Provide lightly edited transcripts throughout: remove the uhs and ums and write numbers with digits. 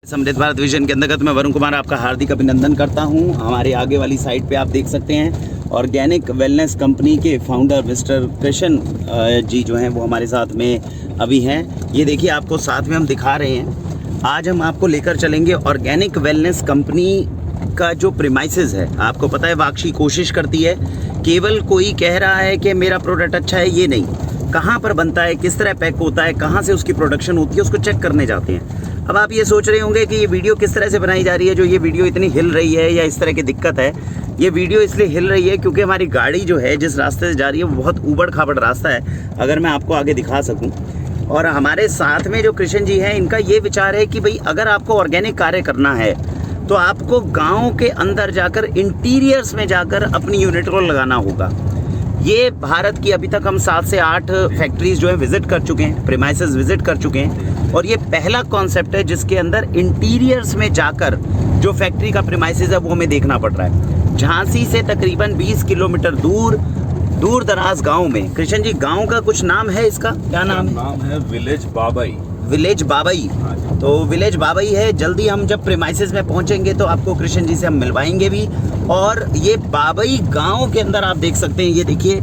समृद्ध भारत विजन के अंतर्गत मैं वरुण कुमार आपका हार्दिक अभिनंदन करता हूं। हमारे आगे वाली साइड पे आप देख सकते हैं ऑर्गेनिक वेलनेस कंपनी के फाउंडर मिस्टर कृष्ण जी जो हैं वो हमारे साथ में अभी हैं। ये देखिए आपको साथ में हम दिखा रहे हैं। आज हम आपको लेकर चलेंगे ऑर्गेनिक वेलनेस कंपनी का जो प्रीमाइसेस है। आपको पता है वाक्षी कोशिश करती है, केवल कोई कह रहा है कि मेरा प्रोडक्ट अच्छा है, ये नहीं, कहाँ पर बनता है, किस तरह पैक होता है, कहाँ से उसकी प्रोडक्शन होती है, उसको चेक करने जाते हैं। अब आप ये सोच रहे होंगे कि ये वीडियो किस तरह से बनाई जा रही है, जो ये वीडियो इतनी हिल रही है या इस तरह की दिक्कत है। ये वीडियो इसलिए हिल रही है क्योंकि हमारी गाड़ी जो है जिस रास्ते से जा रही है वो बहुत ऊबड़ खाबड़ रास्ता है, अगर मैं आपको आगे दिखा सकूं। और हमारे साथ में जो कृष्ण जी हैं, इनका ये विचार है कि भाई अगर आपको ऑर्गेनिक कार्य करना है तो आपको गाँव के अंदर जाकर इंटीरियर्स में जाकर अपनी यूनिट को लगाना होगा। ये भारत की अभी तक हम 7 से 8 फैक्ट्रीज जो है विज़िट कर चुके हैं, प्रीमाइसेस विज़िट कर चुके हैं, और ये पहला कॉन्सेप्ट है जिसके अंदर इंटीरियर्स में जाकर जो फैक्ट्री का प्रीमाइसेस है वो हमें देखना पड़ रहा है। झांसी से तकरीबन 20 किलोमीटर दूर दराज गांव में। कृष्ण जी, गांव का कुछ नाम है, इसका क्या नाम है? नाम है विलेज बाबई। विलेज बाबई। तो विलेज बाबई है। जल्दी हम जब प्रीमाइसेस में पहुंचेंगे तो आपको कृष्ण जी से हम मिलवाएंगे भी। और ये बाबई गांव के अंदर आप देख सकते हैं, ये देखिए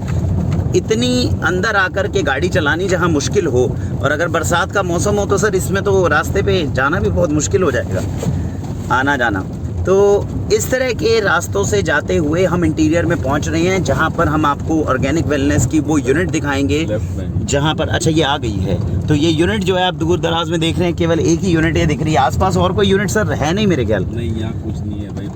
इतनी अंदर आकर के गाड़ी चलानी जहां मुश्किल हो, और अगर बरसात का मौसम हो तो सर इसमें तो रास्ते पे जाना भी बहुत मुश्किल हो जाएगा, आना जाना। तो इस तरह के रास्तों से जाते हुए हम इंटीरियर में पहुंच रहे हैं, जहां पर हम आपको ऑर्गेनिक वेलनेस की वो यूनिट दिखाएंगे जहां पर, अच्छा ये आ गई है। तो ये यूनिट जो है आप दूर दराज में देख रहे हैं, केवल एक ही यूनिट ये दिख रही है। आसपास और कोई यूनिट सर है नहीं मेरे ख्याल। नहीं, यहाँ कुछ नहीं है भाई।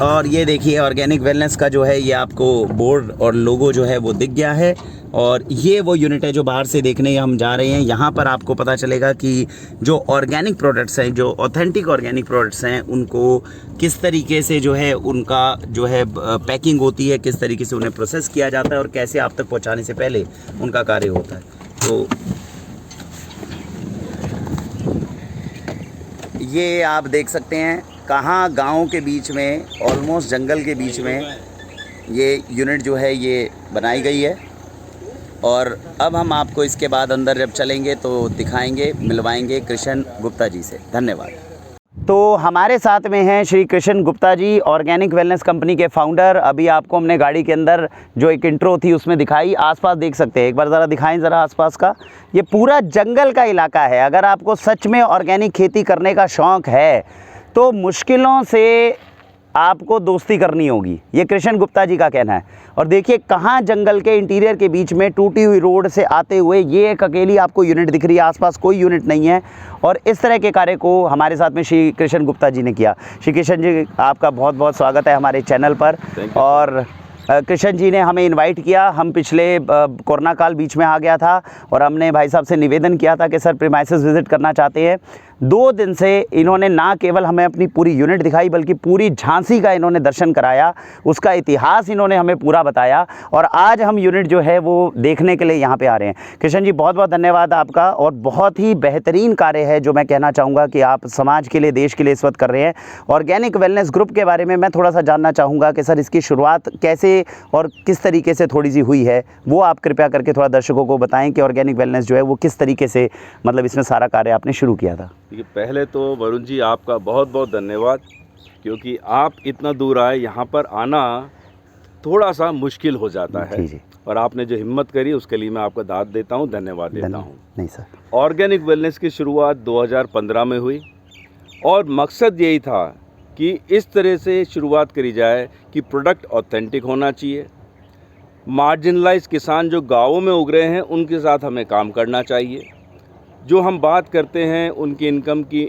और ये देखिए ऑर्गेनिक वेलनेस का जो है ये आपको बोर्ड और लोगो जो है वो दिख गया है। और ये वो यूनिट है जो बाहर से देखने हम जा रहे हैं। यहाँ पर आपको पता चलेगा कि जो ऑर्गेनिक प्रोडक्ट्स हैं, जो ऑथेंटिक ऑर्गेनिक प्रोडक्ट्स हैं, उनको किस तरीके से जो है उनका जो है पैकिंग होती है, किस तरीके से उन्हें प्रोसेस किया जाता है और कैसे आप तक पहुँचाने से पहले उनका कार्य होता है। तो ये आप देख सकते हैं कहाँ गाँव के बीच में, ऑलमोस्ट जंगल के बीच में ये यूनिट जो है ये बनाई गई है। और अब हम आपको इसके बाद अंदर जब चलेंगे तो दिखाएंगे, मिलवाएंगे कृष्ण गुप्ता जी से। धन्यवाद। तो हमारे साथ में हैं Shri Krishna Gupta ji, organic wellness company के फाउंडर। अभी आपको हमने गाड़ी के अंदर जो एक इंट्रो थी उसमें दिखाई। आसपास देख सकते हैं, एक बार ज़रा दिखाएं ज़रा आसपास का। ये पूरा जंगल का इलाका है। अगर आपको सच में ऑर्गेनिक खेती करने का शौक़ है तो मुश्किलों से आपको दोस्ती करनी होगी, ये कृष्ण गुप्ता जी का कहना है। और देखिए कहाँ जंगल के इंटीरियर के बीच में टूटी हुई रोड से आते हुए ये एक अकेली आपको यूनिट दिख रही है, आसपास कोई यूनिट नहीं है। और इस तरह के कार्य को हमारे साथ में श्री कृष्ण गुप्ता जी ने किया। श्री कृष्ण जी, आपका बहुत बहुत स्वागत है हमारे चैनल पर। और कृष्ण जी ने हमें इनवाइट किया। हम पिछले कोरोना काल बीच में आ गया था और हमने भाई साहब से निवेदन किया था कि सर प्रीमाइसेस विज़िट करना चाहते हैं। 2 दिन से इन्होंने ना केवल हमें अपनी पूरी यूनिट दिखाई बल्कि पूरी झांसी का इन्होंने दर्शन कराया, उसका इतिहास इन्होंने हमें पूरा बताया। और आज हम यूनिट जो है वो देखने के लिए यहाँ पे आ रहे हैं। कृष्ण जी, बहुत बहुत धन्यवाद आपका। और बहुत ही बेहतरीन कार्य है जो मैं कहना चाहूँगा कि आप समाज के लिए, देश के लिए इस वक्त कर रहे हैं। ऑर्गेनिक वेलनेस ग्रुप के बारे में मैं थोड़ा सा जानना चाहूँगा कि सर इसकी शुरुआत कैसे और किस तरीके से थोड़ी सी हुई है, वो आप कृपया करके थोड़ा दर्शकों को बताएं कि ऑर्गेनिक वेलनेस जो है वो किस तरीके से, मतलब इसमें सारा कार्य आपने शुरू किया था। देखिए, पहले तो वरुण जी आपका बहुत बहुत धन्यवाद, क्योंकि आप इतना दूर आए। यहाँ पर आना थोड़ा सा मुश्किल हो जाता है। जी। और आपने जो हिम्मत करी उसके लिए मैं आपका दाद देता हूँ, धन्यवाद देता हूँ। नहीं सर, ऑर्गेनिक वेलनेस की शुरुआत 2015 में हुई और मकसद यही था कि इस तरह से शुरुआत करी जाए कि प्रोडक्ट ऑथेंटिक होना चाहिए। मार्जिनलाइज किसान जो गाँवों में उग रहे हैं उनके साथ हमें काम करना चाहिए। जो हम बात करते हैं उनकी इनकम की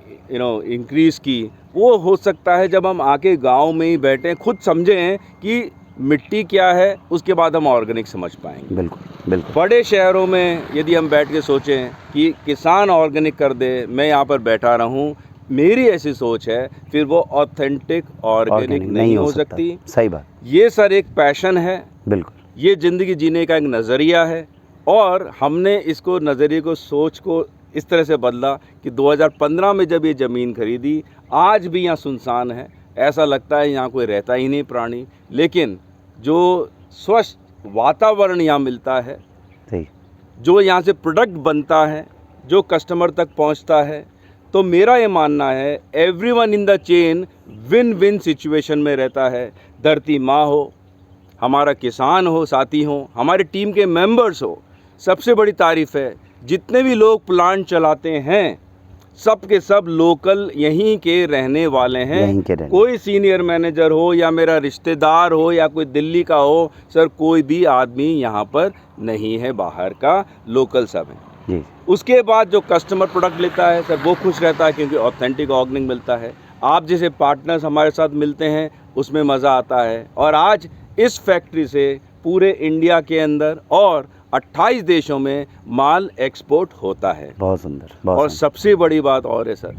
इंक्रीज़ की, वो हो सकता है जब हम आके गांव में ही बैठें, खुद समझें कि मिट्टी क्या है, उसके बाद हम ऑर्गेनिक समझ पाएंगे। बिल्कुल बिल्कुल। बड़े शहरों में यदि हम बैठ के सोचें कि किसान ऑर्गेनिक कर दे, मैं यहाँ पर बैठा रहूँ, मेरी ऐसी सोच है, फिर वो ऑथेंटिक ऑर्गेनिक नहीं हो सकती। सही बात। ये सर एक पैशन है, बिल्कुल, ये ज़िंदगी जीने का एक नज़रिया है। और हमने इसको नज़रिए को, सोच को इस तरह से बदला कि 2015 में जब ये ज़मीन खरीदी, आज भी यहाँ सुनसान है, ऐसा लगता है यहाँ कोई रहता ही नहीं प्राणी। लेकिन जो स्वच्छ वातावरण यहाँ मिलता है, जो यहाँ से प्रोडक्ट बनता है, जो कस्टमर तक पहुँचता है, तो मेरा ये मानना है everyone in the chain win win situation में रहता है। धरती माँ हो, हमारा किसान हो, साथी हो, हमारी टीम के मेंबर्स हो, सबसे बड़ी तारीफ़ है जितने भी लोग प्लांट चलाते हैं सब के सब लोकल यहीं के रहने वाले हैं। कोई सीनियर मैनेजर हो या मेरा रिश्तेदार हो या कोई दिल्ली का हो, सर कोई भी आदमी यहाँ पर नहीं है बाहर का, लोकल सब है जी। उसके बाद जो कस्टमर प्रोडक्ट लेता है सर वो खुश रहता है क्योंकि ऑथेंटिक ऑर्गेनिक मिलता है। आप जैसे पार्टनर्स हमारे साथ मिलते हैं उसमें मज़ा आता है। और आज इस फैक्ट्री से पूरे इंडिया के अंदर और 28 देशों में माल एक्सपोर्ट होता है। बहुत सुंदर। और सबसे बड़ी बात और है सर,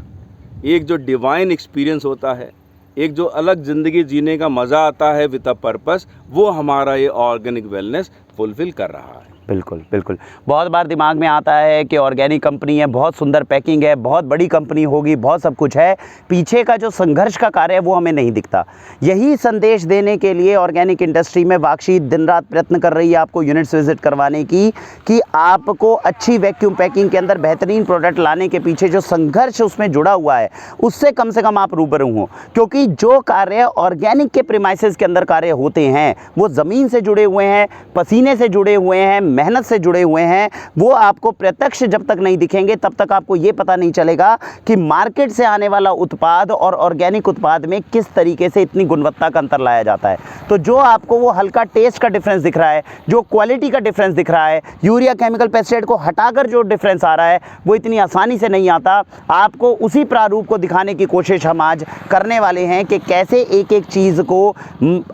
एक जो डिवाइन एक्सपीरियंस होता है, एक जो अलग ज़िंदगी जीने का मज़ा आता है विद अ पर्पस, वो हमारा ये ऑर्गेनिक वेलनेस फुलफ़िल कर रहा है। बिल्कुल बिल्कुल। बहुत बार दिमाग में आता है कि ऑर्गेनिक कंपनी है, बहुत सुंदर पैकिंग है, बहुत बड़ी कंपनी होगी, बहुत सब कुछ है, पीछे का जो संघर्ष का कार्य है वो हमें नहीं दिखता। यही संदेश देने के लिए ऑर्गेनिक इंडस्ट्री में वाक्षी दिन रात प्रयत्न कर रही है आपको यूनिट्स विजिट करवाने की, कि आपको अच्छी वैक्यूम पैकिंग के अंदर बेहतरीन प्रोडक्ट लाने के पीछे जो संघर्ष उसमें जुड़ा हुआ है उससे कम से कम आप रूबरू हों। क्योंकि जो कार्य ऑर्गेनिक के प्रीमाइसेस के अंदर कार्य होते हैं वो ज़मीन से जुड़े हुए हैं, पसीने से जुड़े हुए हैं, मेहनत से जुड़े हुए हैं। वो आपको प्रत्यक्ष जब तक नहीं दिखेंगे तब तक आपको ये पता नहीं चलेगा कि मार्केट से आने वाला उत्पाद और ऑर्गेनिक उत्पाद में किस तरीके से इतनी गुणवत्ता का अंतर लाया जाता है। तो जो आपको वो हल्का टेस्ट का डिफरेंस दिख रहा है, जो क्वालिटी का डिफरेंस दिख रहा है, यूरिया केमिकल पेस्टिसाइड को हटाकर जो डिफरेंस आ रहा है वो इतनी आसानी से नहीं आता। आपको उसी प्रारूप को दिखाने की कोशिश हम आज करने वाले हैं कि कैसे एक एक चीज़ को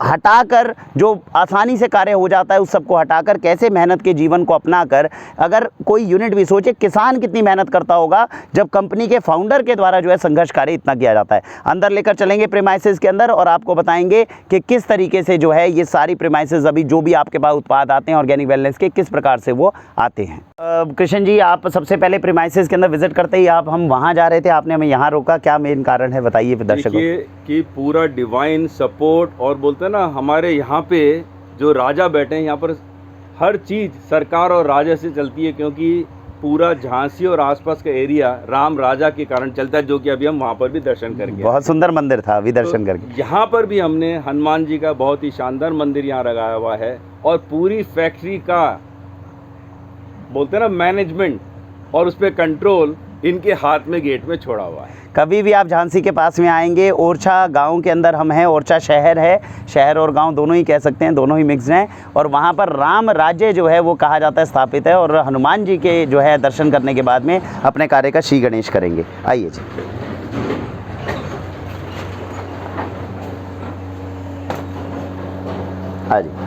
हटाकर, जो आसानी से कार्य हो जाता है उस सबको हटाकर, कैसे मेहनत के जीवन को अपनाकर, अगर कोई यूनिट भी सोचे किसान कितनी मेहनत करता होगा जब कंपनी के फाउंडर के द्वारा जो है संघर्ष कार्य इतना किया जाता है। अंदर लेकर चलेंगे प्रीमाइसेस के अंदर और आपको बताएंगे कि किस तरीके से जो है ये सारी प्रीमाइसेस अभी जो भी आपके पास उत्पाद आते हैं ऑर्गेनिक वेलनेस के, किस प्रकार से वो आते हैं। कृष्ण जी, आप सबसे पहले प्रीमाइसेस के अंदर विजिट करते ही आप हम वहाँ जा रहे थे, आपने हमें यहाँ रोका, क्या मेन कारण है बताइए दर्शकों कि पूरा डिवाइन सपोर्ट और बोलते हैं ना, हमारे यहाँ पे जो राजा बैठे हैं यहाँ पर हर चीज़ सरकार और राजा से चलती है, क्योंकि पूरा झांसी और आसपास का एरिया राम राजा के कारण चलता है, जो कि अभी हम वहाँ पर भी दर्शन करके, बहुत सुंदर मंदिर था, अभी दर्शन करके। यहाँ पर भी हमने हनुमान जी का बहुत ही शानदार मंदिर यहाँ लगाया हुआ है और पूरी फैक्ट्री का बोलते हैं ना मैनेजमेंट और उस पर कंट्रोल इनके हाथ में गेट में छोड़ा हुआ है। कभी भी आप झांसी के पास में आएंगे, ओरछा गांव के अंदर हम हैं, ओरछा शहर है, शहर और गांव दोनों ही कह सकते हैं, दोनों ही मिक्स हैं, और वहां पर राम राज्य जो है वो कहा जाता है स्थापित है। और हनुमान जी के जो है दर्शन करने के बाद में अपने कार्य का श्री गणेश करेंगे। आइए जी। हाँ जी।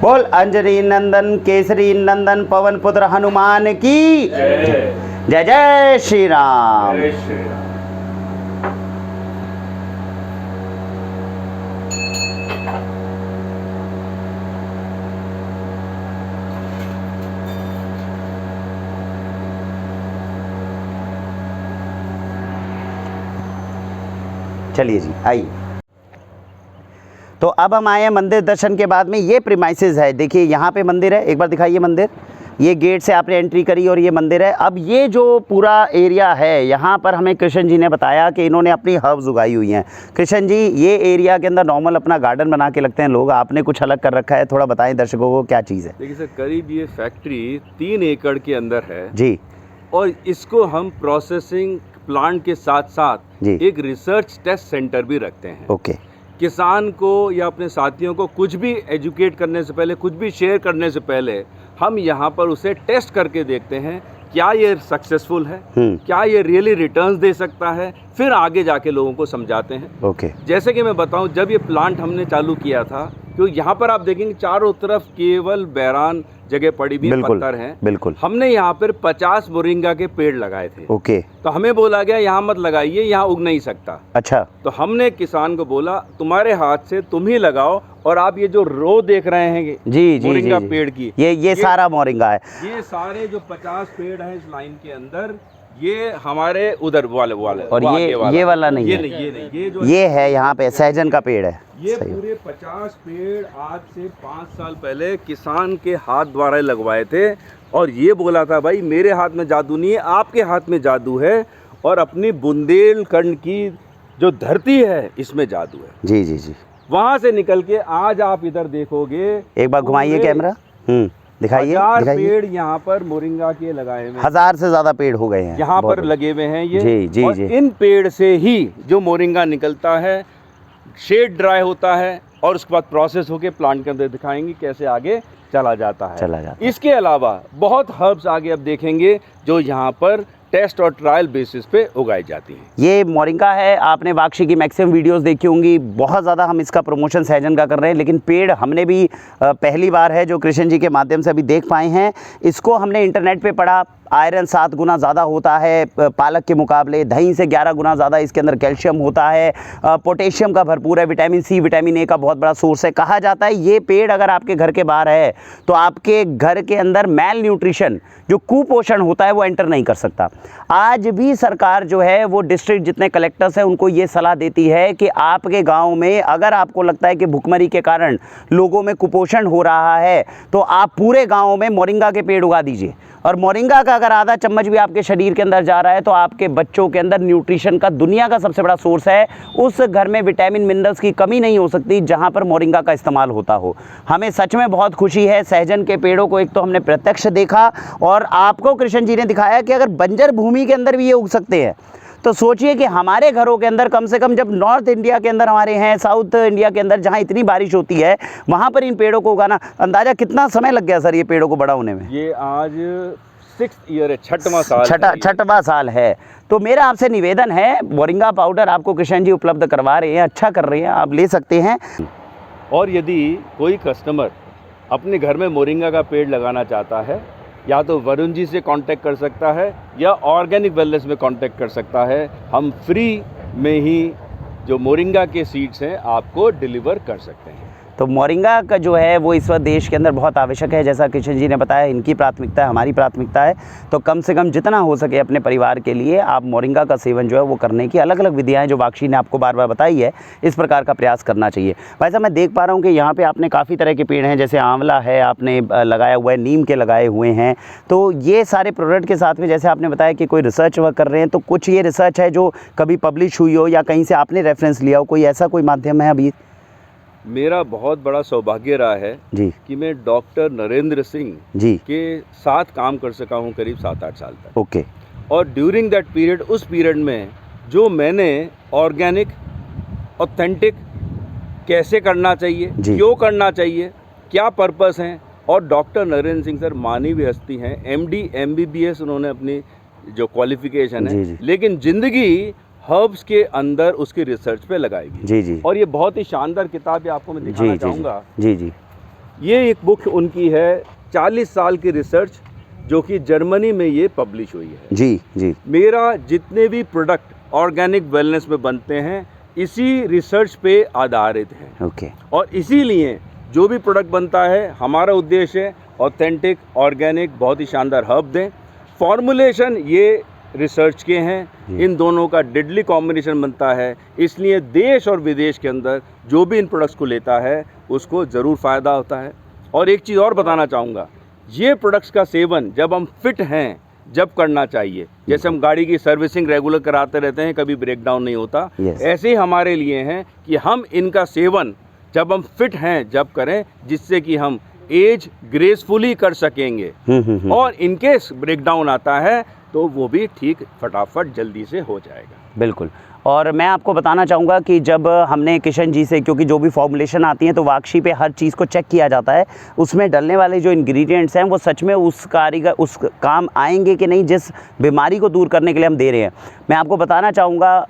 बोल अंजनी नंदन केसरी नंदन पवन पुत्र हनुमान की जय जय श्री राम। चलिए जी, आइए। तो अब हम आए हैं मंदिर दर्शन के बाद में। ये प्रीमाइसेस है, देखिए यहाँ पे मंदिर है, एक बार दिखाइए मंदिर। ये गेट से आपने एंट्री करी और ये मंदिर है। अब ये जो पूरा एरिया है, यहाँ पर हमें कृष्ण जी ने बताया कि इन्होंने अपनी हर्ब्स उगाई हुई हैं। कृष्ण जी, ये एरिया के अंदर नॉर्मल अपना गार्डन बना के लगते हैं लोग, आपने कुछ अलग कर रखा है, थोड़ा बताएं दर्शकों को क्या चीज़ है। देखिए सर, करीब ये फैक्ट्री 3 एकड़ के अंदर है जी, और इसको हम प्रोसेसिंग प्लांट के साथ साथ जी। एक रिसर्च टेस्ट सेंटर भी रखते हैं। ओके, किसान को या अपने साथियों को कुछ भी एजुकेट करने से पहले, कुछ भी शेयर करने से पहले हम यहाँ पर उसे टेस्ट करके देखते हैं क्या ये सक्सेसफुल है, क्या ये रियली रिटर्न्स दे सकता है, फिर आगे जाके लोगों को समझाते हैं। ओके। जैसे कि मैं बताऊं, जब ये प्लांट हमने चालू किया था, तो यहाँ पर आप देखेंगे चारों तरफ केवल बैरान जगह पड़ी हुई पत्थर हैं। बिल्कुल। हमने यहाँ पर 50 मोरिंगा के पेड़ लगाए थे। ओके। तो हमें बोला गया यहाँ मत लगाइए, यहाँ उग नहीं सकता। अच्छा। तो हमने किसान को बोला तुम्हारे हाथ से तुम ही लगाओ, और आप ये जो रो देख रहे हैं जी जी मोरिंगा जी, पेड़ की, ये सारा मोरिंगा है। ये सारे जो 50 पेड़ हैं इस लाइन के अंदर, ये हमारे उधर वाले और ये वाला नहीं है, ये जो ये है यहाँ पे सहजन का पेड़ है। ये पूरे 50 पेड़ आज से 5 साल पहले किसान के हाथ द्वारा लगवाए थे, और ये बोला था भाई मेरे हाथ में जादू नहीं है, आपके हाथ में जादू है, और अपनी बुंदेलखंड की जो धरती है इसमें जादू है। जी जी जी। वहाँ से निकल के आज आप इधर देखोगे, एक बार घुमाइए कैमरा, दिखाइए। 1000 पेड़ यहाँ पर मोरिंगा के लगाए हुए हैं। 1000 से ज्यादा पेड़ हो गए हैं यहाँ पर लगे हुए हैं ये। जी जी और जी। इन पेड़ से ही जो मोरिंगा निकलता है, शेड ड्राई होता है, और उसके बाद प्रोसेस होके प्लांट के अंदर दिखाएंगे कैसे आगे चला जाता है। इसके अलावा बहुत हर्ब्स आगे अब देखेंगे जो यहाँ पर टेस्ट और ट्रायल बेसिस पे उगाई जाती हैं। ये मोरिंगा है, आपने वाक्षी की मैक्सिमम वीडियोस देखी होंगी, बहुत ज़्यादा हम इसका प्रमोशन सहजन का कर रहे हैं, लेकिन पेड़ हमने भी पहली बार है जो कृष्ण जी के माध्यम से अभी देख पाए हैं। इसको हमने इंटरनेट पे पढ़ा, आयरन 7 गुना ज़्यादा होता है पालक के मुकाबले, दही से 11 गुना ज़्यादा इसके अंदर कैल्शियम होता है, पोटेशियम का भरपूर है, विटामिन सी विटामिन ए का बहुत बड़ा सोर्स है। कहा जाता है ये पेड़ अगर आपके घर के बाहर है तो आपके घर के अंदर मैल न्यूट्रिशन, जो कुपोषण होता है, वो एंटर नहीं कर सकता। आज भी सरकार जो है वो डिस्ट्रिक्ट जितने कलेक्टर्स हैं उनको ये सलाह देती है कि आपके गांव में अगर आपको लगता है कि भुखमरी के कारण लोगों में कुपोषण हो रहा है तो आप पूरे गांव में मोरिंगा के पेड़ उगा दीजिए, और मोरिंगा का अगर आधा चम्मच भी आपके शरीर के अंदर जा रहा है तो आपके बच्चों के अंदर न्यूट्रिशन का दुनिया का सबसे बड़ा सोर्स है। उस घर में विटामिन मिनरल्स की कमी नहीं हो सकती जहां पर मोरिंगा का इस्तेमाल होता हो। हमें सच में बहुत खुशी है, सहजन के पेड़ों को एक तो हमने प्रत्यक्ष देखा, और आपको कृष्ण जी ने दिखाया कि अगर बंजर भूमि के अंदर भी ये उग सकते हैं, तो सोचिए कि हमारे घरों के अंदर कम से कम, जब नॉर्थ इंडिया के अंदर हमारे हैं, साउथ इंडिया के अंदर जहाँ इतनी बारिश होती है, वहाँ पर इन पेड़ों को उगाना, अंदाज़ा कितना समय लग गया सर ये पेड़ों को बड़ा होने में? ये आज 6th ईयर है, छठवां साल है। तो मेरा आपसे निवेदन है, मोरिंगा पाउडर आपको कृष्ण जी उपलब्ध करवा रहे हैं, अच्छा कर रहे हैं, आप ले सकते हैं। और यदि कोई कस्टमर अपने घर में मोरिंगा का पेड़ लगाना चाहता है, या तो वरुण जी से कांटेक्ट कर सकता है या ऑर्गेनिक वेलनेस में कांटेक्ट कर सकता है। हम फ्री में ही जो मोरिंगा के सीड्स हैं आपको डिलीवर कर सकते हैं। तो मोरिंगा का जो है वो इस वक्त देश के अंदर बहुत आवश्यक है, जैसा कृष्ण जी ने बताया, इनकी प्राथमिकता है, हमारी प्राथमिकता है। तो कम से कम जितना हो सके अपने परिवार के लिए आप मोरिंगा का सेवन जो है वो करने की अलग अलग विधियाँ जो वाक्षी ने आपको बार बार बताई है, इस प्रकार का प्रयास करना चाहिए। वैसा मैं देख पा रहा हूँ कि यहाँ पे आपने काफ़ी तरह के पेड़ हैं, जैसे आंवला है आपने लगाया हुआ है, नीम के लगाए हुए हैं। तो ये सारे प्रोडक्ट के साथ में जैसे आपने बताया कि कोई रिसर्च वर्क कर रहे हैं, तो कुछ ये रिसर्च है जो कभी पब्लिश हुई हो या कहीं से आपने रेफरेंस लिया हो, कोई ऐसा कोई माध्यम है अभी? मेरा बहुत बड़ा सौभाग्य रहा है जी कि मैं डॉक्टर नरेंद्र सिंह जी के साथ काम कर सका हूँ करीब 7-8 साल तक। ओके। और ड्यूरिंग दैट पीरियड, उस पीरियड में जो मैंने ऑर्गेनिक ऑथेंटिक कैसे करना चाहिए, क्यों करना चाहिए, क्या पर्पस हैं, और डॉक्टर नरेंद्र सिंह सर मानवीय हस्ती हैं, MD MBBS उन्होंने अपनी जो क्वालिफिकेशन है, लेकिन ज़िंदगी हर्ब्स के अंदर उसकी रिसर्च पे लगाई गई। जी जी। और ये बहुत ही शानदार किताब आपको मैं दिखाना चाहूँगा। जी जी। ये एक बुक उनकी है, 40 साल की रिसर्च, जो कि जर्मनी में ये पब्लिश हुई है। जी जी। मेरा जितने भी प्रोडक्ट ऑर्गेनिक वेलनेस में बनते हैं इसी रिसर्च पे आधारित है। ओके। और इसीलिए जो भी प्रोडक्ट बनता है, हमारा उद्देश्य है ऑथेंटिक ऑर्गेनिक बहुत ही शानदार हर्ब दें। फॉर्मुलेशन ये रिसर्च के हैं, इन दोनों का डेडली कॉम्बिनेशन बनता है, इसलिए देश और विदेश के अंदर जो भी इन प्रोडक्ट्स को लेता है उसको ज़रूर फ़ायदा होता है। और एक चीज़ और बताना चाहूँगा ये प्रोडक्ट्स का सेवन जब हम फिट हैं जब करना चाहिए, जैसे हम गाड़ी की सर्विसिंग रेगुलर कराते रहते हैं, कभी ब्रेक डाउन नहीं होता, ऐसे ही हमारे लिए हैं कि हम इनका सेवन जब हम फिट हैं जब करें, जिससे कि हम एज ग्रेसफुली कर सकेंगे और इनकेस ब्रेक डाउन आता है तो वो भी ठीक फटाफट जल्दी से हो जाएगा। बिल्कुल। और मैं आपको बताना चाहूँगा कि जब हमने किशन जी से, क्योंकि जो भी फॉर्मुलेशन आती है तो वाकशी पे हर चीज़ को चेक किया जाता है, उसमें डलने वाले जो इंग्रेडिएंट्स हैं वो सच में उस कारीगर उस काम आएंगे कि नहीं जिस बीमारी को दूर करने के लिए हम दे रहे हैं। मैं आपको बताना चाहूँगा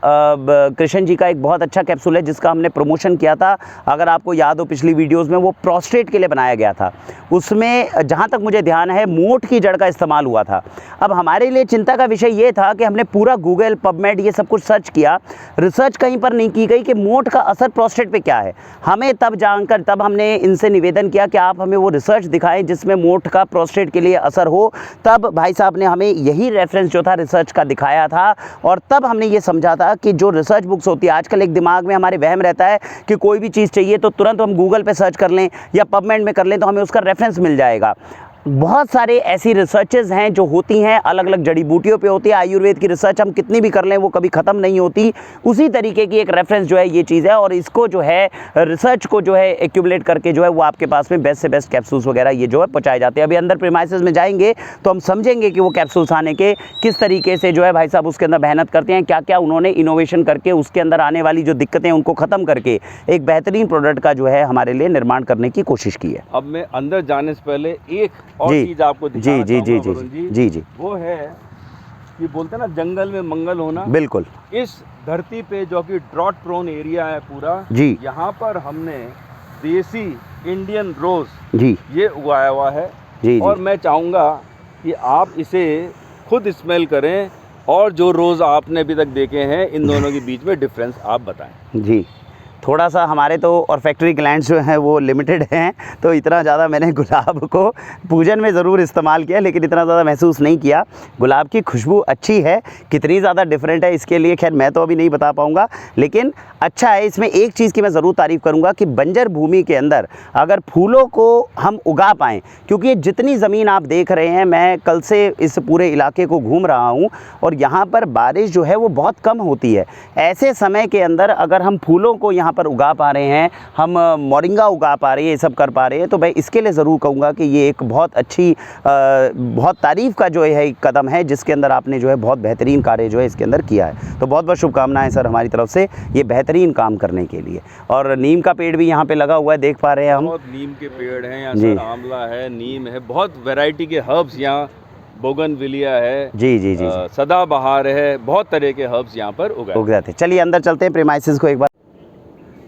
कृष्ण जी का एक बहुत अच्छा कैप्सूल है जिसका हमने प्रमोशन किया था, अगर आपको याद हो पिछली वीडियोज़ में, वो प्रोस्टेट के लिए बनाया गया था। उसमें जहाँ तक मुझे ध्यान है मोठ की जड़ का इस्तेमाल हुआ था। अब हमारे लिए चिंता का विषय ये था कि हमने पूरा गूगल, पबमेड ये सब कुछ सर्च किया, रिसर्च कहीं पर नहीं की गई कि मोठ का असर प्रोस्टेट पे क्या है। हमें तब हमने इनसे निवेदन किया कि आप हमें वो रिसर्च दिखाएं जिसमें मोठ का प्रोस्टेट के लिए असर हो। तब भाई साहब ने हमें यही रेफरेंस जो था रिसर्च का दिखाया था और तब हमने ये समझा था कि जो रिसर्च बुक्स होती है, आजकल एक दिमाग में हमारे वहम रहता है कि कोई भी चीज़ चाहिए तो तुरंत हम गूगल पे सर्च कर लें या पबमेड में कर लें तो हमें उसका रेफरेंस मिल जाएगा। बहुत सारे ऐसी रिसर्चेज हैं जो होती हैं, अलग अलग जड़ी बूटियों पे होती है। आयुर्वेद की रिसर्च हम कितनी भी कर लें वो कभी ख़त्म नहीं होती। उसी तरीके की एक रेफरेंस जो है ये चीज़ है और इसको जो है रिसर्च को जो है एक्यूमुलेट करके जो है वो आपके पास में बेस्ट से बेस्ट कैप्सूल्स वगैरह ये जो है पहुँचाए जाते हैं। अभी अंदर प्रीमाइसेस में जाएंगे तो हम समझेंगे कि वो कैप्सूल्स आने के किस तरीके से जो है भाई साहब उसके अंदर मेहनत करते हैं, क्या क्या उन्होंने इनोवेशन करके उसके अंदर आने वाली जो दिक्कतें हैं उनको ख़त्म करके एक बेहतरीन प्रोडक्ट का जो है हमारे लिए निर्माण करने की कोशिश की है। अब मैं अंदर जाने से पहले एक और चीज़ आपको जी जी जी जी जी जी वो है कि बोलते हैं ना जंगल में मंगल होना। बिल्कुल। इस धरती पे जो कि ड्रॉट प्रोन एरिया है पूरा जी, यहाँ पर हमने देसी इंडियन रोज जी ये उगाया हुआ है जी और मैं चाहूँगा कि आप इसे खुद स्मेल करें और जो रोज़ आपने अभी तक देखे हैं इन दोनों के बीच में डिफरेंस आप बताएं। जी, थोड़ा सा हमारे तो और फैक्ट्री ग्लैंड्स जो हैं वो लिमिटेड हैं, तो इतना ज़्यादा मैंने गुलाब को पूजन में ज़रूर इस्तेमाल किया लेकिन इतना ज़्यादा महसूस नहीं किया। गुलाब की खुशबू अच्छी है, कितनी ज़्यादा डिफरेंट है इसके लिए खैर मैं तो अभी नहीं बता पाऊँगा, लेकिन अच्छा है। इसमें एक चीज़ की मैं ज़रूर तारीफ़ करूँगा कि बंजर भूमि के अंदर अगर फूलों को हम उगा पाएँ, क्योंकि ये जितनी ज़मीन आप देख रहे हैं, मैं कल से इस पूरे इलाके को घूम रहा हूँ और यहाँ पर बारिश जो है वो बहुत कम होती है। ऐसे समय के अंदर अगर हम फूलों को यहाँ पर उगा पा रहे हैं, हम मोरिंगा उगा पा रहे हैं, ये सब कर पा रहे हैं, तो मैं इसके लिए ज़रूर कहूँगा कि ये एक बहुत अच्छी बहुत तारीफ़ का जो है कदम है जिसके अंदर आपने जो है बहुत बेहतरीन कार्य जो है इसके अंदर किया है। तो बहुत बहुत शुभकामनाएं सर हमारी तरफ से ये बेहतरीन काम करने के लिए। और नीम का पेड़ भी यहाँ पे लगा हुआ है, देख पा रहे हैं हम। बहुत नीम के पेड़ हैं यहाँ सर, आंवला है, नीम है, बहुत वैरायटी के हर्ब्स यहाँ, बोगनविलिया है, जी जी जी, सदाबहार है, बहुत तरह के हर्ब्स यहाँ पर उग जाते हैं। चलिए अंदर चलते हैं प्रीमाइसेस को एक बार।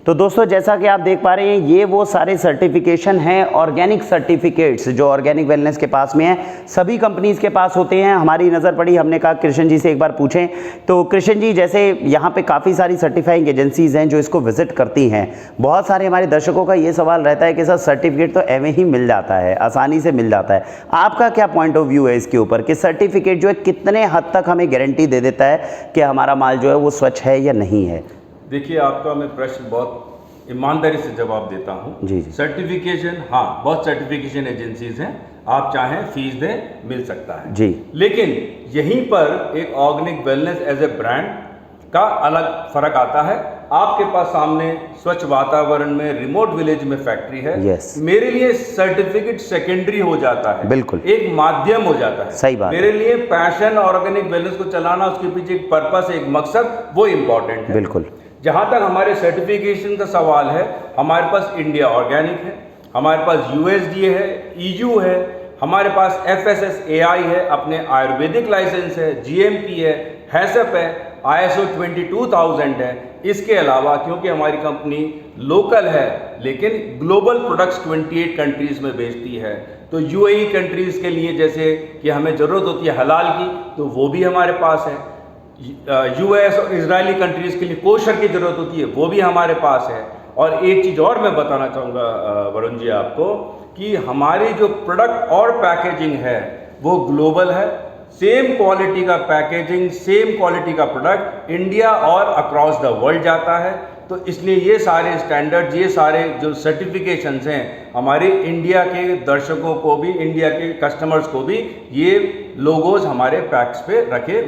तो दोस्तों जैसा कि आप देख पा रहे हैं ये वो सारे सर्टिफिकेशन हैं, ऑर्गेनिक सर्टिफिकेट्स जो ऑर्गेनिक वेलनेस के पास में है, सभी कंपनीज़ के पास होते हैं। हमारी नज़र पड़ी, हमने कहा कृष्ण जी से एक बार पूछें। तो कृष्ण जी, जैसे यहाँ पे काफ़ी सारी सर्टिफाइंग एजेंसीज़ हैं जो इसको विज़िट करती हैं, बहुत सारे हमारे दर्शकों का ये सवाल रहता है कि सर सर्टिफिकेट तो एवं ही मिल जाता है, आसानी से मिल जाता है, आपका क्या पॉइंट ऑफ व्यू है इसके ऊपर कि सर्टिफिकेट जो है कितने हद तक हमें गारंटी दे देता है कि हमारा माल जो है वो स्वच्छ है या नहीं है? देखिए, आपका मैं प्रश्न बहुत ईमानदारी से जवाब देता हूँ। जी जी। सर्टिफिकेशन, हाँ, बहुत सर्टिफिकेशन एजेंसीज हैं, आप चाहें फीस दें, मिल सकता है जी, लेकिन यहीं पर एक organic wellness as a brand का अलग फर्क आता है। आपके पास सामने स्वच्छ वातावरण में रिमोट विलेज में फैक्ट्री है। यस। मेरे लिए सर्टिफिकेट सेकेंडरी हो जाता है, बिल्कुल एक माध्यम हो जाता है। सही बात। मेरे लिए पैशन ऑर्गेनिक वेलनेस को चलाना, उसके पीछे एक पर्पस, एक मकसद, वो इम्पोर्टेंट है। बिल्कुल। जहाँ तक हमारे सर्टिफिकेशन का सवाल है, हमारे पास इंडिया ऑर्गेनिक है, हमारे पास USDA है, EU है, हमारे पास FSSAI है, अपने आयुर्वेदिक लाइसेंस है, GMP है, HACCP है, ISO 22000 है। इसके अलावा क्योंकि हमारी कंपनी लोकल है लेकिन ग्लोबल प्रोडक्ट्स 28 कंट्रीज़ में बेचती है, तो UAE कंट्रीज़ के लिए जैसे कि हमें ज़रूरत होती है हलाल की, तो वो भी हमारे पास है। US और इजरायली कंट्रीज़ के लिए कोशर की ज़रूरत होती है, वो भी हमारे पास है। और एक चीज़ और मैं बताना चाहूँगा वरुण जी आपको कि हमारी जो प्रोडक्ट और पैकेजिंग है वो ग्लोबल है। सेम क्वालिटी का पैकेजिंग, सेम क्वालिटी का प्रोडक्ट इंडिया और अक्रॉस द वर्ल्ड जाता है। तो इसलिए ये सारे स्टैंडर्ड, ये सारे जो सर्टिफिकेशंस हैं, हमारे इंडिया के दर्शकों को भी, इंडिया के कस्टमर्स को भी ये लोगोज हमारे पैक्स पे रखे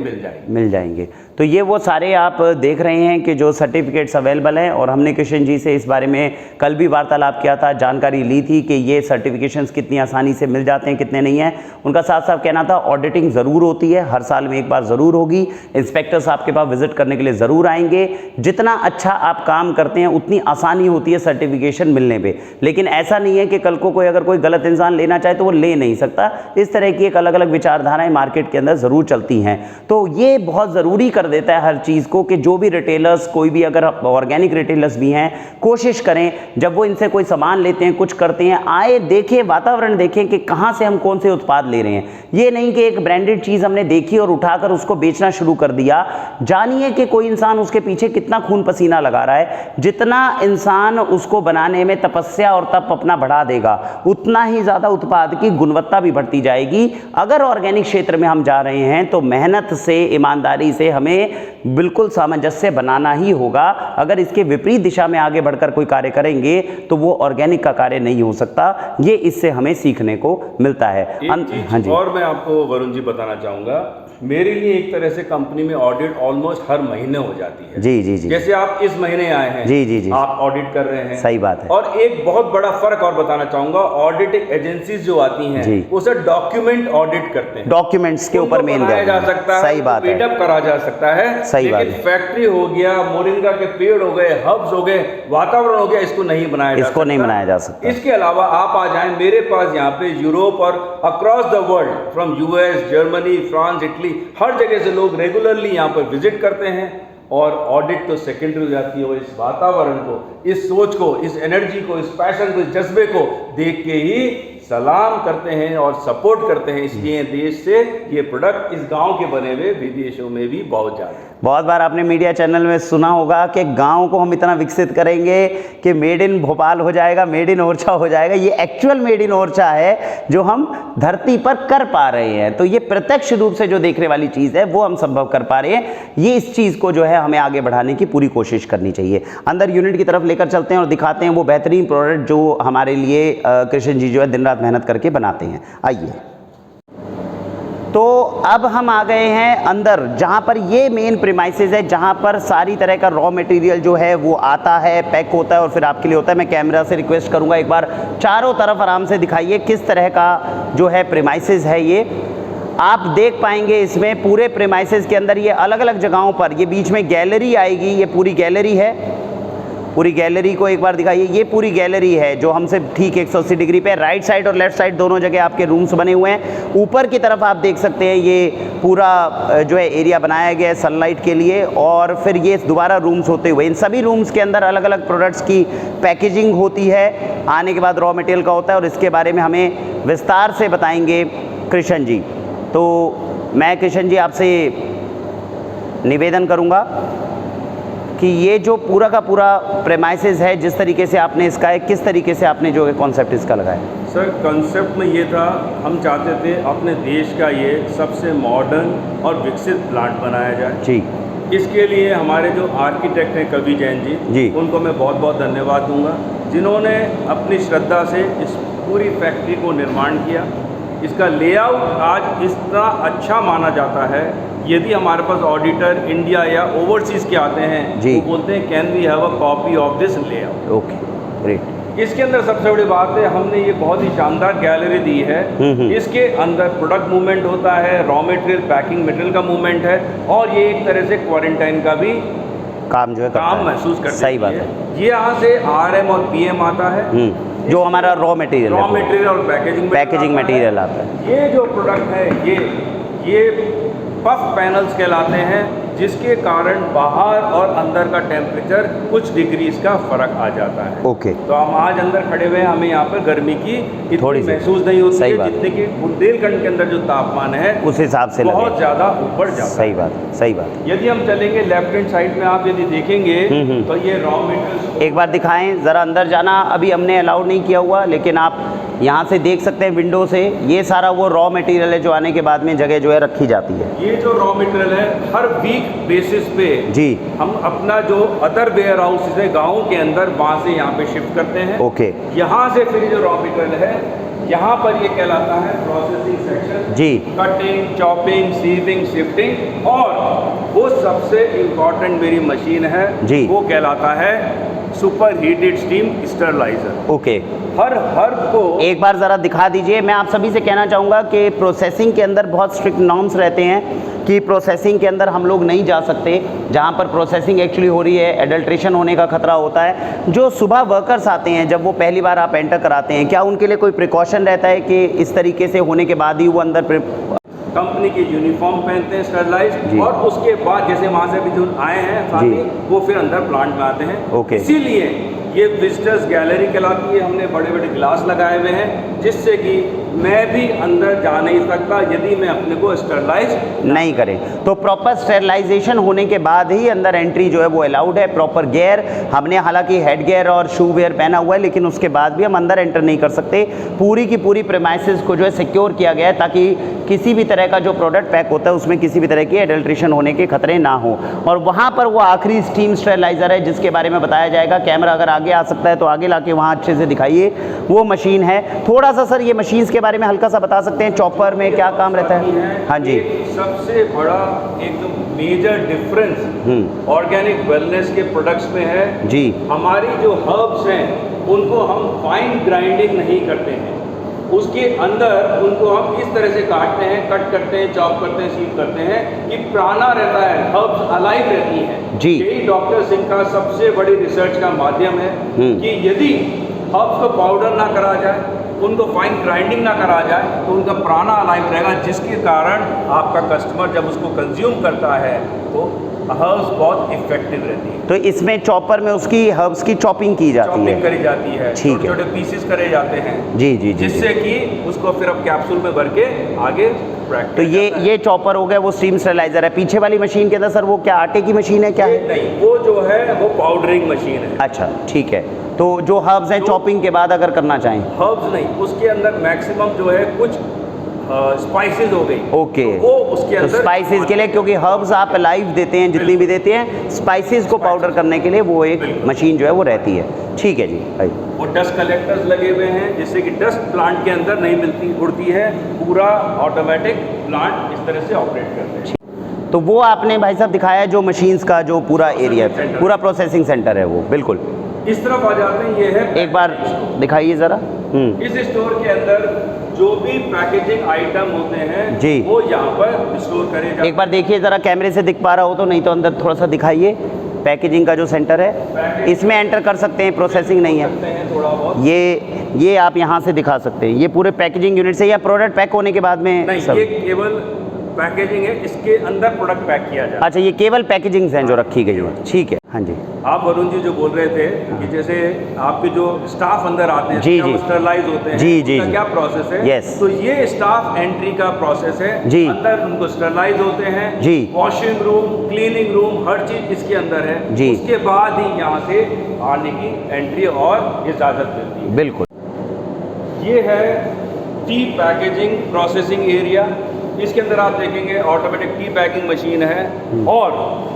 मिल जाएंगे। तो ये वो सारे आप देख रहे हैं कि जो सर्टिफिकेट्स अवेलेबल हैं, और हमने कृष्ण जी से इस बारे में कल भी वार्तालाप किया था, जानकारी ली थी कि ये सर्टिफिकेशंस कितनी आसानी से मिल जाते हैं, कितने नहीं हैं। उनका साथ साथ कहना था ऑडिटिंग ज़रूर होती है, हर साल में एक बार ज़रूर होगी, इंस्पेक्टर्स आपके पास विजिट करने के लिए ज़रूर आएंगे। जितना अच्छा आप काम करते हैं उतनी आसानी होती है सर्टिफिकेशन मिलने पर, लेकिन ऐसा नहीं है कि कल को कोई अगर कोई गलत इंसान लेना चाहे तो वो ले नहीं सकता। इस तरह की एक अलग अलग विचारधाराएं मार्केट के अंदर ज़रूर चलती हैं। तो ये बहुत ज़रूरी कर देता है हर चीज़ को कि जो भी रिटेलर्स, कोई भी अगर ऑर्गेनिक रिटेलर्स भी हैं, कोशिश करें जब वो इनसे कोई सामान लेते हैं, कुछ करते हैं, आए देखें, वातावरण देखें कि कहाँ से हम कौन से उत्पाद ले रहे हैं। ये नहीं कि एक ब्रांडेड चीज़ हमने देखी और उठाकर उसको बेचना शुरू कर दिया। जानिए कि कोई इंसान उसके पीछे कितना खून पसीना लगा रहा है। जितना इंसान उसको बनाने में तपस्या और तप अपना बढ़ा देगा, उतना ही ज़्यादा उत्पाद की गुणवत्ता भी बढ़ती जाएगी। अगर ऑर्गेनिक क्षेत्र में हम जा रहे हैं तो मेहनत से, ईमानदारी से हमें बिल्कुल सामंजस्य बनाना ही होगा। अगर इसके विपरीत दिशा में आगे बढ़कर कोई कार्य करेंगे तो वो ऑर्गेनिक का कार्य नहीं हो सकता। ये इससे हमें सीखने को मिलता है। हाँ जी, और मैं आपको वरुण जी बताना चाहूँगा, मेरे लिए एक तरह से कंपनी में ऑडिट ऑलमोस्ट हर महीने हो जाती है। जी जी जी। जैसे आप इस महीने आए हैं, जी जी जी, आप ऑडिट कर रहे हैं। सही बात है। और एक बहुत बड़ा फर्क और बताना चाहूंगा, ऑडिट एजेंसीज जो आती हैं वो सर डॉक्यूमेंट ऑडिट करते हैं, डॉक्यूमेंट्स के ऊपर मेन बनाया जा सकता है, सही बात है, स्पीड अप करा जा सकता है। सही बात है। फैक्ट्री हो गया, मोरिंगा के पेड़ हो गए, हब्स हो गए, वातावरण हो गया, इसको नहीं बनाया जा सकता। इसके अलावा आप आ जाएं मेरे पास यहाँ पे, यूरोप और across the world, from US, Germany, France, Italy, हर जगह से लोग रेगुलरली यहाँ पर विजिट करते हैं। और ऑडिट तो सेकेंडरी हो जाती है, वो इस वातावरण को, इस सोच को, इस एनर्जी को, इस पैशन को, इस जज्बे को देख के ही सलाम करते हैं और सपोर्ट करते हैं। इसलिए देश से ये प्रोडक्ट इस गांव के बने हुए विदेशों में भी बहुत जाते हैं। बहुत बार आपने मीडिया चैनल में सुना होगा कि गांव को हम इतना विकसित करेंगे कि मेड इन भोपाल हो जाएगा, मेड इन ओरछा हो जाएगा। ये एक्चुअल मेड इन ओरछा है जो हम धरती पर कर पा रहे हैं। तो ये प्रत्यक्ष रूप से जो देखने वाली चीज़ है वो हम संभव कर पा रहे हैं। ये इस चीज़ को जो है हमें आगे बढ़ाने की पूरी कोशिश करनी चाहिए। अंदर यूनिट की तरफ लेकर चलते हैं और दिखाते हैं वो बेहतरीन प्रोडक्ट जो हमारे लिए कृष्ण जी जो है दिन रात मेहनत करके बनाते हैं। आइए, तो अब हम आ गए हैं अंदर, जहाँ पर ये मेन प्रीमाइसेस है, जहाँ पर सारी तरह का रॉ मटेरियल जो है वो आता है, पैक होता है और फिर आपके लिए होता है। मैं कैमरा से रिक्वेस्ट करूँगा एक बार चारों तरफ आराम से दिखाइए किस तरह का जो है प्रीमाइसेस है। ये आप देख पाएंगे इसमें पूरे प्रीमाइसेस के अंदर ये अलग अलग जगहों पर, ये बीच में गैलरी आएगी, ये पूरी गैलरी है। पूरी गैलरी को एक बार दिखाइए, ये पूरी गैलरी है जो हमसे ठीक 180 डिग्री पे, राइट साइड और लेफ्ट साइड दोनों जगह आपके रूम्स बने हुए हैं। ऊपर की तरफ आप देख सकते हैं ये पूरा जो है एरिया बनाया गया है सनलाइट के लिए, और फिर ये दोबारा रूम्स होते हुए इन सभी रूम्स के अंदर अलग अलग प्रोडक्ट्स की पैकेजिंग होती है, आने के बाद रॉ मटेरियल का होता है, और इसके बारे में हमें विस्तार से बताएंगे कृष्ण जी। तो मैं कृष्ण जी आपसे निवेदन करूँगा कि ये जो पूरा का पूरा प्रेमाइसेस है, जिस तरीके से आपने इसका है, किस तरीके से आपने जो है कॉन्सेप्ट इसका लगाया? सर, कॉन्सेप्ट में ये था, हम चाहते थे अपने देश का ये सबसे मॉडर्न और विकसित प्लांट बनाया जाए जी। इसके लिए हमारे जो आर्किटेक्ट हैं कवि जैन जी, उनको मैं बहुत बहुत धन्यवाद दूंगा, जिन्होंने अपनी श्रद्धा से इस पूरी फैक्ट्री को निर्माण किया। इसका लेआउट आज इतना अच्छा माना जाता है, यदि हमारे पास ऑडिटर इंडिया या ओवरसीज़ के आते हैं वो बोलते हैं can we have a copy of this layout. Okay, great. इसके अंदर सबसे बड़ी बात है, हमने ये बहुत ही शानदार गैलरी दी है। इसके अंदर प्रोडक्ट मूवमेंट होता है, रॉ मटेरियल, पैकिंग मटेरियल का मूवमेंट है, और ये एक तरह से क्वारंटाइन का भी काम जो है काम महसूस करते हैं। सही बात है। ये यहाँ से RM और PM आता है, जो हमारा रॉ मटेरियल और पैकेजिंग मटेरियल आता है। ये जो प्रोडक्ट है ये पफ पैनल्स कहलाते हैं, जिसके कारण बाहर और अंदर का टेम्परेचर कुछ डिग्रीज का फर्क आ जाता है। ओके। तो हम आज अंदर खड़े हुए हैं, हमें यहाँ पर गर्मी की थोड़ी महसूस नहीं होती है, जितने की बुंदेलखंड के अंदर जो तापमान है उस हिसाब से बहुत ज़्यादा ऊपर जाता है। सही बात, सही बात। यदि हम चलेंगे लेफ्ट हैंड साइड में, आप यदि देखेंगे तो ये रॉ मटेरियल, एक बार दिखाएं ज़रा, अंदर जाना अभी हमने अलाउड नहीं किया हुआ, लेकिन आप यहाँ से देख सकते हैं विंडो से, ये सारा वो रॉ मटेरियल है जो आने के बाद में जगह जो है रखी जाती है। ये जो रॉ मटेरियल है हर वीक बेसिस पे जी हम अपना जो अदर वेयर हाउस है गाँव के अंदर, वहाँ से यहाँ पे शिफ्ट करते हैं। ओके यहाँ से फिर जो रॉ मटेरियल है यहाँ पर ये कहलाता है प्रोसेसिंग सेक्शन जी। कटिंग, चॉपिंग, सीविंग, शिफ्टिंग, और वो सबसे इम्पॉर्टेंट मेरी मशीन है जी। वो कहलाता है super heated steam sterilizer. Okay, हर को एक बार ज़रा दिखा दीजिए। मैं आप सभी से कहना चाहूँगा कि प्रोसेसिंग के अंदर बहुत स्ट्रिक्ट नॉर्म्स रहते हैं कि प्रोसेसिंग के अंदर हम लोग नहीं जा सकते जहाँ पर प्रोसेसिंग एक्चुअली हो रही है, एडल्ट्रेशन होने का खतरा होता है। जो सुबह वर्कर्स आते हैं, जब वो पहली बार आप एंटर कराते हैं, क्या उनके लिए कोई प्रिकॉशन रहता है कि इस तरीके से होने के बाद ही वो अंदर कंपनी की यूनिफॉर्म पहनते हैं स्टरलाइज, और उसके बाद जैसे वहाँ से भी जो आए हैं साथी, वो फिर अंदर प्लांट में आते हैं। ओके। इसीलिए ये विजिटर्स गैलरी कहलाती है। हमने बड़े बड़े ग्लास लगाए हुए हैं जिससे कि मैं भी अंदर जा नहीं सकता यदि मैं अपने को स्टरलाइज नहीं करें। तो प्रॉपर स्टेरलाइजेशन होने के बाद ही अंदर एंट्री जो है वो अलाउड है। प्रॉपर गियर, हमने हालांकि हेड गियर और शू वेयर पहना हुआ है, लेकिन उसके बाद भी हम अंदर एंटर नहीं कर सकते। पूरी की पूरी प्रेमाइसेस को जो है सिक्योर किया गया है ताकि किसी भी तरह का जो प्रोडक्ट पैक होता है उसमें किसी भी तरह की एडल्ट्रेशन होने के खतरे ना हो। और वहाँ पर वो आखिरी स्टीम स्टेरलाइजर है जिसके बारे में बताया जाएगा। कैमरा अगर आगे आ सकता है तो आगे लाके वहाँ अच्छे से दिखाइए। वो मशीन है। थोड़ा सा सर ये मशीन्स के बारे में हल्का सा बता सकते हैं, चॉपर में क्या काम रहता है? हाँ जी। सबसे बड़ा एक जो मेजर डिफरेंस ऑर्गेनिक वेलनेस के प्रोडक्ट्स में है जी, हमारी जो हर्ब्स हैं उनको हम फाइन ग्राइंडिंग नहीं करते हैं। उसके अंदर उनको हम इस तरह से काटते हैं, कट करते हैं, चॉप करते हैं, सीव करते हैं कि प्राणा रहता है, हर्ब्स अलाइव रहती हैं जी। यही डॉक्टर सिंह का सबसे बड़ी रिसर्च का माध्यम है कि यदि हर्ब्स को पाउडर ना करा जाए, उनको फाइन ग्राइंडिंग ना करा जाए तो उनका प्राणा अलाइव रहेगा, जिसके कारण आपका कस्टमर जब उसको कंज्यूम करता है तो हर्ब्स बहुत इफेक्टिव रहती है। तो इसमें चॉपर में उसकी हर्ब्स की चॉपिंग की जाती है, चॉपिंग करी जाती है, ठीक है, छोटे पीसेस करे जाते हैं जी जी जी, जिससे कि उसको फिर अब कैप्सूल में भर के आगे तो ये चॉपर हो गया, वो स्टीम स्टेरलाइजर है। पीछे वाली मशीन के अंदर सर वो क्या आटे की मशीन है क्या है? नहीं, वो जो है वो पाउडरिंग मशीन है। अच्छा ठीक है। तो जो हर्ब्स हैं चॉपिंग के बाद अगर करना चाहें, हर्ब्स नहीं, उसके अंदर मैक्सिमम जो है कुछ स्पाइसेस हो गई। ओके, तो वो उसके तो अंदर स्पाइसेस के लिए, क्योंकि हर्ब्स आप लाइव देते हैं जितनी भी देते हैं, स्पाइसेस को पाउडर करने के लिए वो एक मशीन जो है वो रहती है। ठीक है जी भाई। वो डस्ट कलेक्टर्स लगे हुए हैं जिससे कि डस्ट प्लांट के अंदर नहीं मिलती, उड़ती है। पूरा ऑटोमेटिक प्लांट इस तरह से ऑपरेट करते हैं। तो वो आपने भाई साहब दिखाया जो मशीन्स का जो पूरा एरिया है, पूरा प्रोसेसिंग सेंटर है वो, बिल्कुल। इस तरफ आ जाते हैं, ये है एक बार दिखाइए ज़रा। इस स्टोर के अंदर जो भी पैकेजिंग आइटम होते हैं जी, वो यहाँ पर स्टोर करे जाते हैं। एक बार देखिए ज़रा, कैमरे से दिख पा रहा हो तो, नहीं तो अंदर थोड़ा सा दिखाइए। पैकेजिंग का जो सेंटर है इसमें एंटर कर सकते हैं, प्रोसेसिंग नहीं है थोड़ा बहुत। ये आप यहाँ से दिखा सकते हैं। ये पूरे पैकेजिंग यूनिट से या प्रोडक्ट पैक होने के बाद में? नहीं, ये केवल पैकेजिंग है, इसके अंदर प्रोडक्ट पैक किया जाए। अच्छा, ये केवल पैकेजिंग हैं जो रखी गई है, ठीक है। हाँ जी, आप वरुण जी जो बोल रहे थे कि जैसे आपके जो स्टाफ अंदर आते हैं, जी जी, स्टरलाइज होते हैं, जी जी, क्या प्रोसेस है? यस, तो ये स्टाफ एंट्री का प्रोसेस है जी। अंदर उनको स्टरलाइज होते हैं जी, वॉशिंग रूम, क्लीनिंग रूम, हर चीज इसके अंदर है जी। उसके बाद ही यहाँ से आने की एंट्री और इजाजत मिलती है। बिल्कुल। ये है टी पैकेजिंग प्रोसेसिंग एरिया। इसके अंदर आप देखेंगे ऑटोमेटिक टी बैगिंग मशीन है, और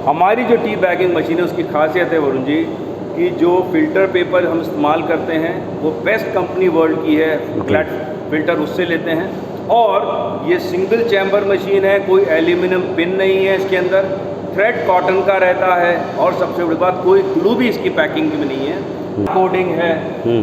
हमारी जो टी बैगिंग मशीन है उसकी खासियत है वरुण जी कि जो फिल्टर पेपर हम इस्तेमाल करते हैं वो बेस्ट कंपनी वर्ल्ड की है, ग्लैड फिल्टर उससे लेते हैं। और ये सिंगल चैम्बर मशीन है, कोई एल्यूमिनियम पिन नहीं है इसके अंदर, थ्रेड कॉटन का रहता है, और सबसे बड़ी बात कोई ग्लू भी इसकी पैकिंग में नहीं है, कोडिंग है।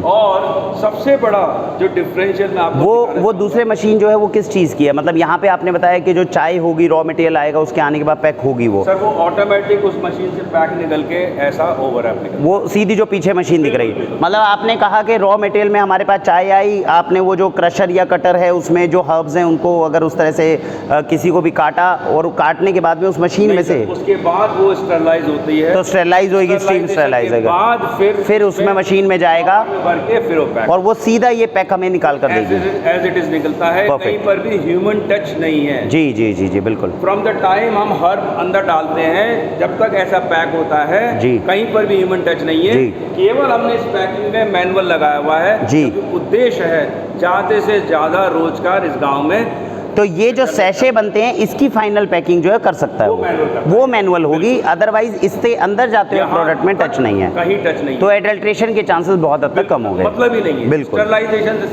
और सबसे बड़ा जो डिफरेंशियल में आपको वो दूसरे मशीन जो है वो किस चीज़ की है? मतलब यहाँ पे आपने बताया कि जो चाय होगी, रॉ मटेरियल आएगा, उसके आने के बाद पैक होगी वो? सर वो ऑटोमेटिक उस मशीन से पैक निकल के ऐसा ओवर एप्लीकेशन, वो सीधी जो पीछे मशीन दिख रही है। मतलब आपने कहा कि रॉ मटेरियल में हमारे पास चाय आई, आपने वो जो क्रशर या कटर है उसमें जो हर्ब्स हैं उनको अगर उस तरह से किसी को भी काटा, और काटने के बाद में उस मशीन में से उसके बाद वो स्टरलाइज होती है, तो स्टेरलाइज होगी, स्टीम स्टेरलाइज होगा, बाद फिर उसमें मशीन में जाएगा भर के फिर वो पैक, और वो सीधा ये पैक हमें निकाल कर देगी एज इट इज निकलता है। कहीं पर भी ह्यूमन टच नहीं है। जी जी जी जी, बिल्कुल। फ्रॉम द टाइम हम हर्ब अंदर डालते हैं जब तक ऐसा पैक होता है जी, कहीं पर भी ह्यूमन टच नहीं है। केवल हमने इस पैकिंग में मैनुअल लगाया हुआ है जी। उद्देश्य है ज़्यादा से ज़्यादा रोजगार इस गांव में। तो ये जो सैशे बनते हैं इसकी फाइनल पैकिंग जो है कर सकता है वो मैनुअल होगी, अदरवाइज इससे अंदर जाते हुए प्रोडक्ट में टच नहीं है, कहीं टच नहीं, तो एडल्ट्रेशन के चांसेस बहुत हद तक कम हो गए, मतलब ही नहीं है। बिल्कुल स्टरलाइजेशन से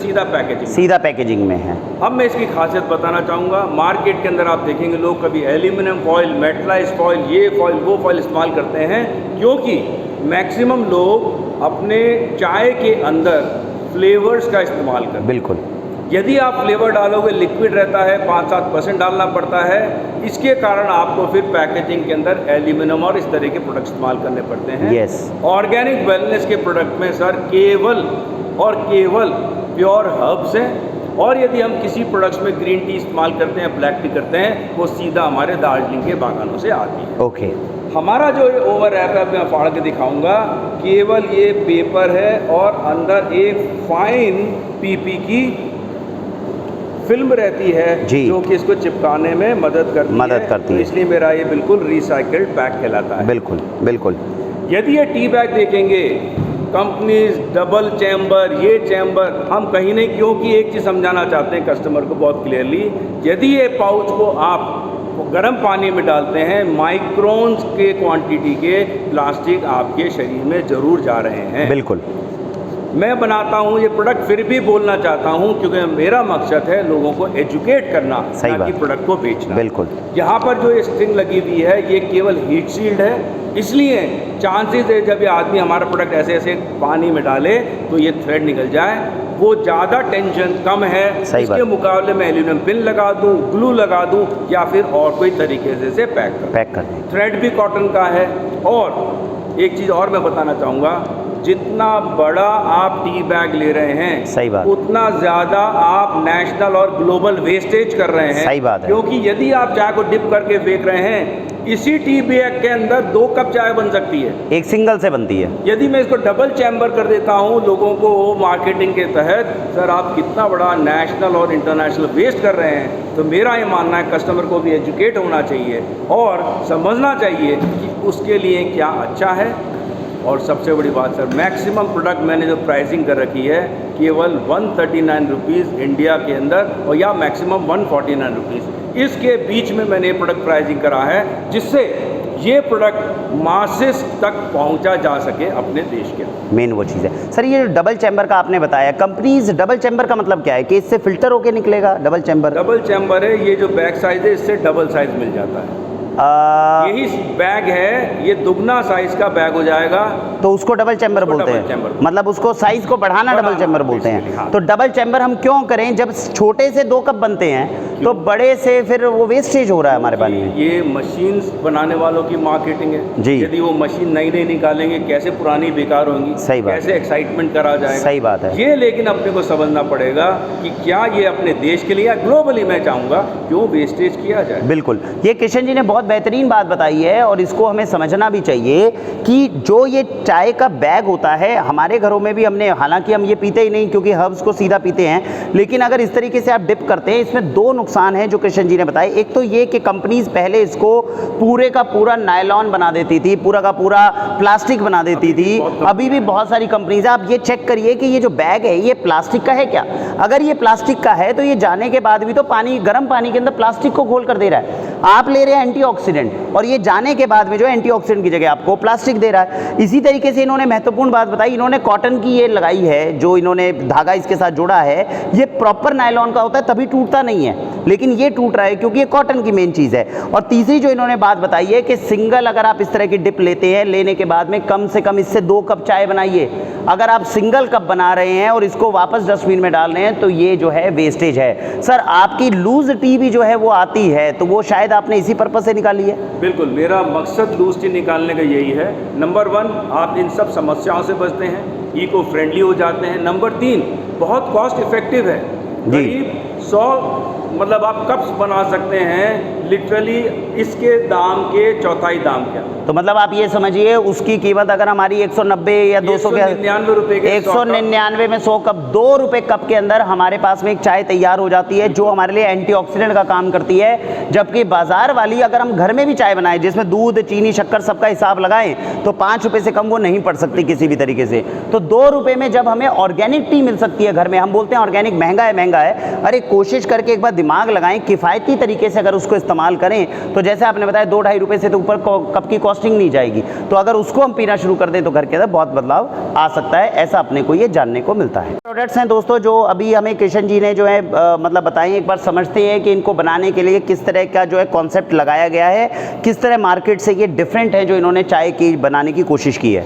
सीधा पैकेजिंग में है। अब मैं इसकी खासियत बताना चाहूँगा। मार्केट के अंदर आप देखेंगे लोग कभी एल्यूमिनियम फॉइल, मेटलाइज फॉइल, ये फॉइल वो फॉइल इस्तेमाल करते हैं, क्योंकि मैक्सिमम लोग अपने चाय के अंदर फ्लेवर्स का इस्तेमाल करते हैं। बिल्कुल, यदि आप फ्लेवर डालोगे लिक्विड रहता है, 5-7% डालना पड़ता है, इसके कारण आपको फिर पैकेजिंग के अंदर एल्यूमिनियम और इस तरह के प्रोडक्ट इस्तेमाल करने पड़ते हैं। यस, ऑर्गेनिक वेलनेस के प्रोडक्ट में सर केवल और केवल प्योर हर्ब्स हैं, और यदि हम किसी प्रोडक्ट्स में ग्रीन टी इस्तेमाल करते हैं, ब्लैक टी करते हैं, वो सीधा हमारे दार्जिलिंग के बागानों से आती है। ओके, हमारा जो ओवर रैप है मैं फाड़ के दिखाऊंगा, केवल ये पेपर है और अंदर एक फाइन पीपी की फिल्म रहती है जो कि इसको चिपकाने में मदद करती है, तो इसलिए मेरा ये बिल्कुल रिसाइकल्ड बैग कहलाता है। बिल्कुल बिल्कुल। यदि ये टी बैग देखेंगे कंपनीज डबल चैम्बर, ये चैम्बर, हम कहीं नहीं, क्योंकि एक चीज़ समझाना चाहते हैं कस्टमर को बहुत क्लियरली, यदि ये पाउच को आप गर्म पानी में डालते हैं, माइक्रोन्स के क्वांटिटी के प्लास्टिक आपके शरीर में ज़रूर जा रहे हैं। बिल्कुल, मैं बनाता हूँ ये प्रोडक्ट, फिर भी बोलना चाहता हूँ क्योंकि मेरा मकसद है लोगों को एजुकेट करना, ना कि प्रोडक्ट को बेचना। बिल्कुल। यहाँ पर जो ये स्ट्रिंग लगी हुई है ये केवल हीट शील्ड है, इसलिए चांसेस है जब ये आदमी हमारा प्रोडक्ट ऐसे ऐसे पानी में डाले तो ये थ्रेड निकल जाए, वो ज़्यादा टेंशन कम है। इसके मुकाबले में एल्यूमिनियम पिन लगा दूँ, ग्लू लगा दूँ, या फिर और कोई तरीके से पैक कर दूँ। थ्रेड भी कॉटन का है। और एक चीज़ और मैं बताना चाहूँगा, जितना बड़ा आप टी बैग ले रहे हैं, सही बात, उतना ज़्यादा आप नेशनल और ग्लोबल वेस्टेज कर रहे हैं। सही बात है, क्योंकि यदि आप चाय को डिप करके फेंक रहे हैं, इसी टी बैग के अंदर 2 कप चाय बन सकती है, एक सिंगल से बनती है। यदि मैं इसको डबल चैम्बर कर देता हूँ लोगों को मार्केटिंग के तहत, सर आप कितना बड़ा नेशनल और इंटरनेशनल वेस्ट कर रहे हैं। तो मेरा ये मानना है कस्टमर को भी एजुकेट होना चाहिए और समझना चाहिए कि उसके लिए क्या अच्छा है। और सबसे बड़ी बात सर, मैक्सिमम प्रोडक्ट मैंने जो प्राइसिंग कर रखी है केवल 139 रुपीज़ इंडिया के अंदर, और या मैक्सिमम 149 रुपीज़, इसके बीच में मैंने प्रोडक्ट प्राइसिंग करा है, जिससे ये प्रोडक्ट मासेस तक पहुंचा जा सके अपने देश के। मेन वो चीज़ है सर। ये डबल चैम्बर का आपने बताया, कंपनीज डबल चैम्बर का मतलब क्या है कि इससे फिल्टर होके निकलेगा? डबल चैम्बर है, ये जो बैक साइज है इससे डबल साइज मिल जाता है। यही बैग है, ये दुगना साइज का बैग हो जाएगा, तो उसको डबल चैम्बर बोलते हैं। मतलब उसको साइज को बढ़ाना डबल चैम्बर बोलते हैं। हाँ। तो डबल चैम्बर हम क्यों करें? जब छोटे से 2 कप बनते हैं तो बड़े से फिर वो वेस्टेज हो रहा है हमारे पानी में। ये मशीन बनाने वालों की मार्केटिंग है जी। यदि वो मशीन नई नई निकालेंगे, कैसे पुरानी बेकार होंगी, सही बात, कैसे एक्साइटमेंट करा जाएगा, सही बात है ये। लेकिन अपने को समझना पड़ेगा कि क्या ये अपने देश के लिए या ग्लोबली, मैं चाहूँगा, क्यों वेस्टेज किया जाए। बिल्कुल, ये किशन जी ने बहुत बेहतरीन बात बताई है और इसको हमें समझना भी चाहिए कि जो ये चाय का बैग होता है, हमारे घरों में भी हमने, हालांकि हम ये पीते ही नहीं क्योंकि हर्ब्स को सीधा पीते हैं, लेकिन अगर इस तरीके से आप डिप करते हैं, इसमें 2 नुकसान हैं जो किशन जी ने बताए। एक तो ये कि कंपनीज पहले इसको पूरे का पूरा नायलॉन बना देती थी, पूरा का पूरा प्लास्टिक बना देती थी। अभी भी बहुत सारी कंपनीज, आप ये चेक करिए कि ये जो बैग है ये प्लास्टिक का है क्या? अगर ये प्लास्टिक का है तो ये जाने के बाद भी तो पानी, गर्म पानी के अंदर प्लास्टिक को घोल कर दे रहा है। आप ले रहे हैं एंटीऑक्सीडेंट, और ये जाने के बाद में जो एंटीऑक्सीडेंट की जगह आपको प्लास्टिक दे रहा है। इसी तरीके से इन्होंने महत्वपूर्ण बात बताई, इन्होंने कॉटन की ये लगाई है, जो इन्होंने धागा इसके साथ जोड़ा है, ये प्रॉपर नायलॉन का होता है, तभी टूटता नहीं है, लेकिन ये टूट रहा है क्योंकि ये कॉटन की मेन चीज़ है। और तीसरी जो इन्होंने बात बताई है कि सिंगल, अगर आप इस तरह की डिप लेते हैं, लेने के बाद में कम से कम इससे 2 कप चाय बनाइए। अगर आप सिंगल कप बना रहे हैं और इसको वापस डस्टबिन में डाल रहे हैं तो ये जो है वेस्टेज है। सर, आपकी लूज टी भी जो है वो आती है, तो वो शायद आपने इसी पर्पज से निकाली है? बिल्कुल, मेरा मकसद लूज टी निकालने का यही है। नंबर 1, आप इन सब समस्याओं से बचते हैं, इको फ्रेंडली हो जाते हैं। नंबर 3, बहुत कॉस्ट इफेक्टिव है। करीब 100 मतलब आप कप्स बना सकते हैं, लिटरली इसके दाम के चौथाई दाम क्या। तो मतलब आप ये समझिए उसकी कीमत अगर हमारी 190 या 200 के 199 रुपये के 199 में 100 कप, 2 रुपये कप के अंदर हमारे पास में एक चाय तैयार हो जाती है, जो हमारे लिए एंटीऑक्सीडेंट का काम करती है। जबकि बाजार वाली, अगर हम घर में भी चाय बनाएं जिसमें दूध, चीनी, शक्कर सबका हिसाब लगाएं, तो 5 रुपये से कम वो नहीं पड़ सकती किसी भी तरीके से। तो 2 रुपये में जब हमें ऑर्गेनिक टी मिल सकती है घर में, हम बोलते हैं ऑर्गेनिक महंगा है, महंगा है, अरे कोशिश करके एक बार दिमाग लगाएं, किफ़ायती तरीके से अगर उसको इस्तेमाल करें तो जैसे आपने बताया 2-2.5 रुपये से तो ऊपर कप की कॉस्टिंग नहीं जाएगी। तो अगर उसको हम पीना शुरू कर दें तो घर के अंदर बहुत बदलाव आ सकता है, ऐसा अपने को ये जानने को मिलता है। प्रोडक्ट्स हैं दोस्तों जो अभी हमें कृष्ण जी ने जो है मतलब बताएं, एक बार समझते हैं कि इनको बनाने के लिए किस तरह का जो है कॉन्सेप्ट लगाया गया है, किस तरह मार्केट से ये डिफरेंट है जो इन्होंने चाय की बनाने की कोशिश की है।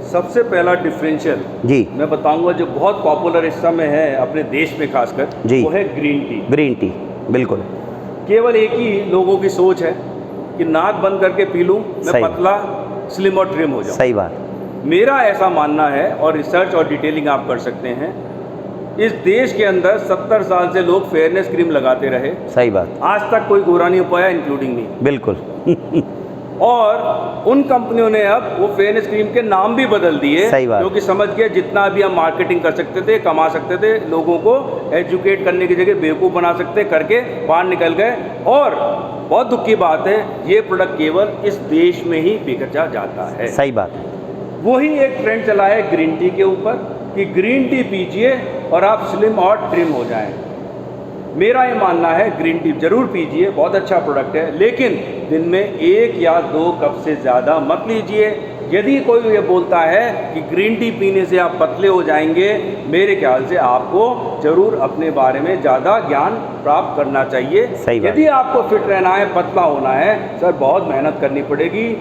सबसे पहला डिफरेंशियल जी मैं बताऊंगा जो बहुत पॉपुलर इस समय है अपने देश में खासकर, जी, वो है ग्रीन टी। ग्रीन टी बिल्कुल केवल एक ही लोगों की सोच है कि नाक बंद करके पी लूँ, मैं पतला स्लिम और ट्रिम हो जाऊँ। सही बात। मेरा ऐसा मानना है, और रिसर्च और डिटेलिंग आप कर सकते हैं, इस देश के अंदर 70 साल से लोग फेयरनेस क्रीम लगाते रहे। सही बात। आज तक कोई गोरा नहीं हो पाया, इंक्लूडिंग मी। बिल्कुल। और उन कंपनियों ने अब वो फेयरनेस क्रीम के नाम भी बदल दिए, क्योंकि समझ गए जितना भी हम मार्केटिंग कर सकते थे, कमा सकते थे, लोगों को एजुकेट करने की जगह बेवकूफ़ बना सकते करके बाहर निकल गए। और बहुत दुख की बात है, ये प्रोडक्ट केवल इस देश में ही बेचा जाता है। सही बात है। वही एक ट्रेंड चला है ग्रीन टी के ऊपर कि ग्रीन टी पीजिए और आप स्लिम और ट्रिम हो जाएं। मेरा ये मानना है ग्रीन टी जरूर पीजिए, बहुत अच्छा प्रोडक्ट है, लेकिन दिन में 1 या 2 कप से ज़्यादा मत लीजिए। यदि कोई ये बोलता है कि ग्रीन टी पीने से आप पतले हो जाएंगे, मेरे ख्याल से आपको जरूर अपने बारे में ज़्यादा ज्ञान प्राप्त करना चाहिए। यदि आपको फिट रहना है, पतला होना है, सर बहुत मेहनत करनी पड़ेगी।